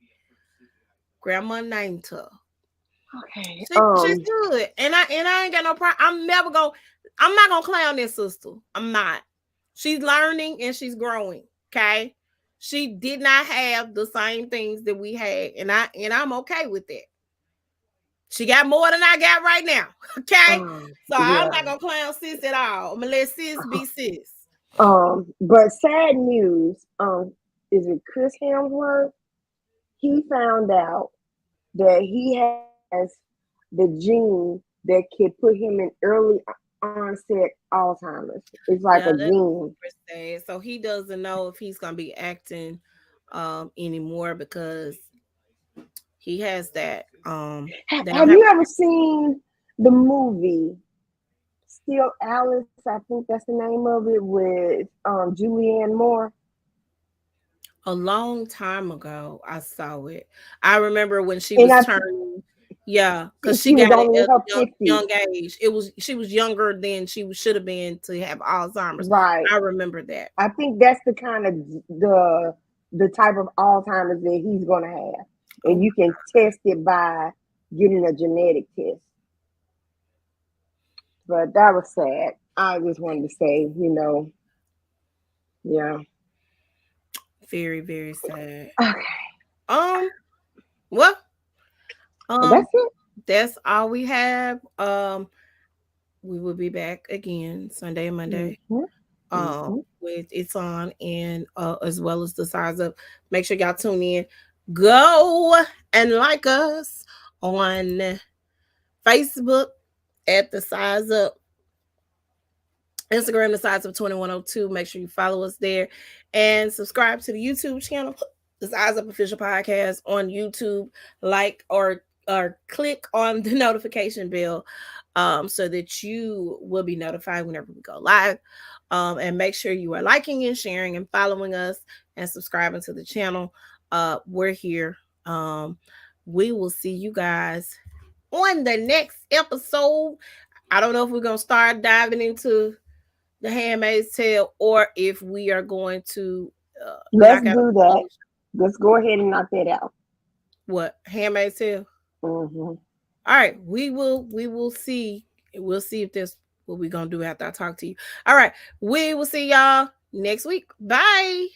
Grandma named her. Okay. She's good. And I ain't got no problem. I'm not gonna clown this sister. I'm not. She's learning and she's growing. Okay. She did not have the same things that we had, and I'm okay with that. She got more than I got right now. Okay. So I'm not gonna clown sis at all. I'm gonna let sis be sis. But sad news, is it Chris Hemsworth? He found out that he has the gene that could put him in early onset Alzheimer's. It's like Yeah, a that's gene. super sad. So he doesn't know if he's gonna be acting anymore because he has that Have you ever seen the movie Still Alice? I think that's the name of it, with Julianne Moore. a long time ago. I saw it. I remember when she And was I turning, yeah, because she she was got it only in at her a fifties. young age. She was younger than she should have been to have Alzheimer's. Right. I remember that. I think that's the kind of the type of Alzheimer's that he's gonna have. And Oh, you can test it by getting a genetic test. But that was sad. I just wanted to say, yeah. very, very sad. Okay. Well, That's it. that's all we have. We will be back again Sunday and Monday. Mm-hmm. Mm-hmm. With It's On, and as well as the Size Up. Make sure y'all tune in. Go and like us on Facebook at the Size Up, Instagram the Size Up 2102. Make sure you follow us there and subscribe to the YouTube channel, the Size Up Official Podcast on YouTube. Like or click on the notification bell so that you will be notified whenever we go live. And make sure you are liking and sharing and following us and subscribing to the channel. We're here. We will see you guys on the next episode. I don't know if we're going to start diving into The Handmaid's Tale or if we are going to let's do that. Let's go ahead and knock that out. What? Handmaid's Tale? Mm-hmm. All right. We will see. We'll see if this what we're gonna do after I talk to you. All right, we will see y'all next week. Bye.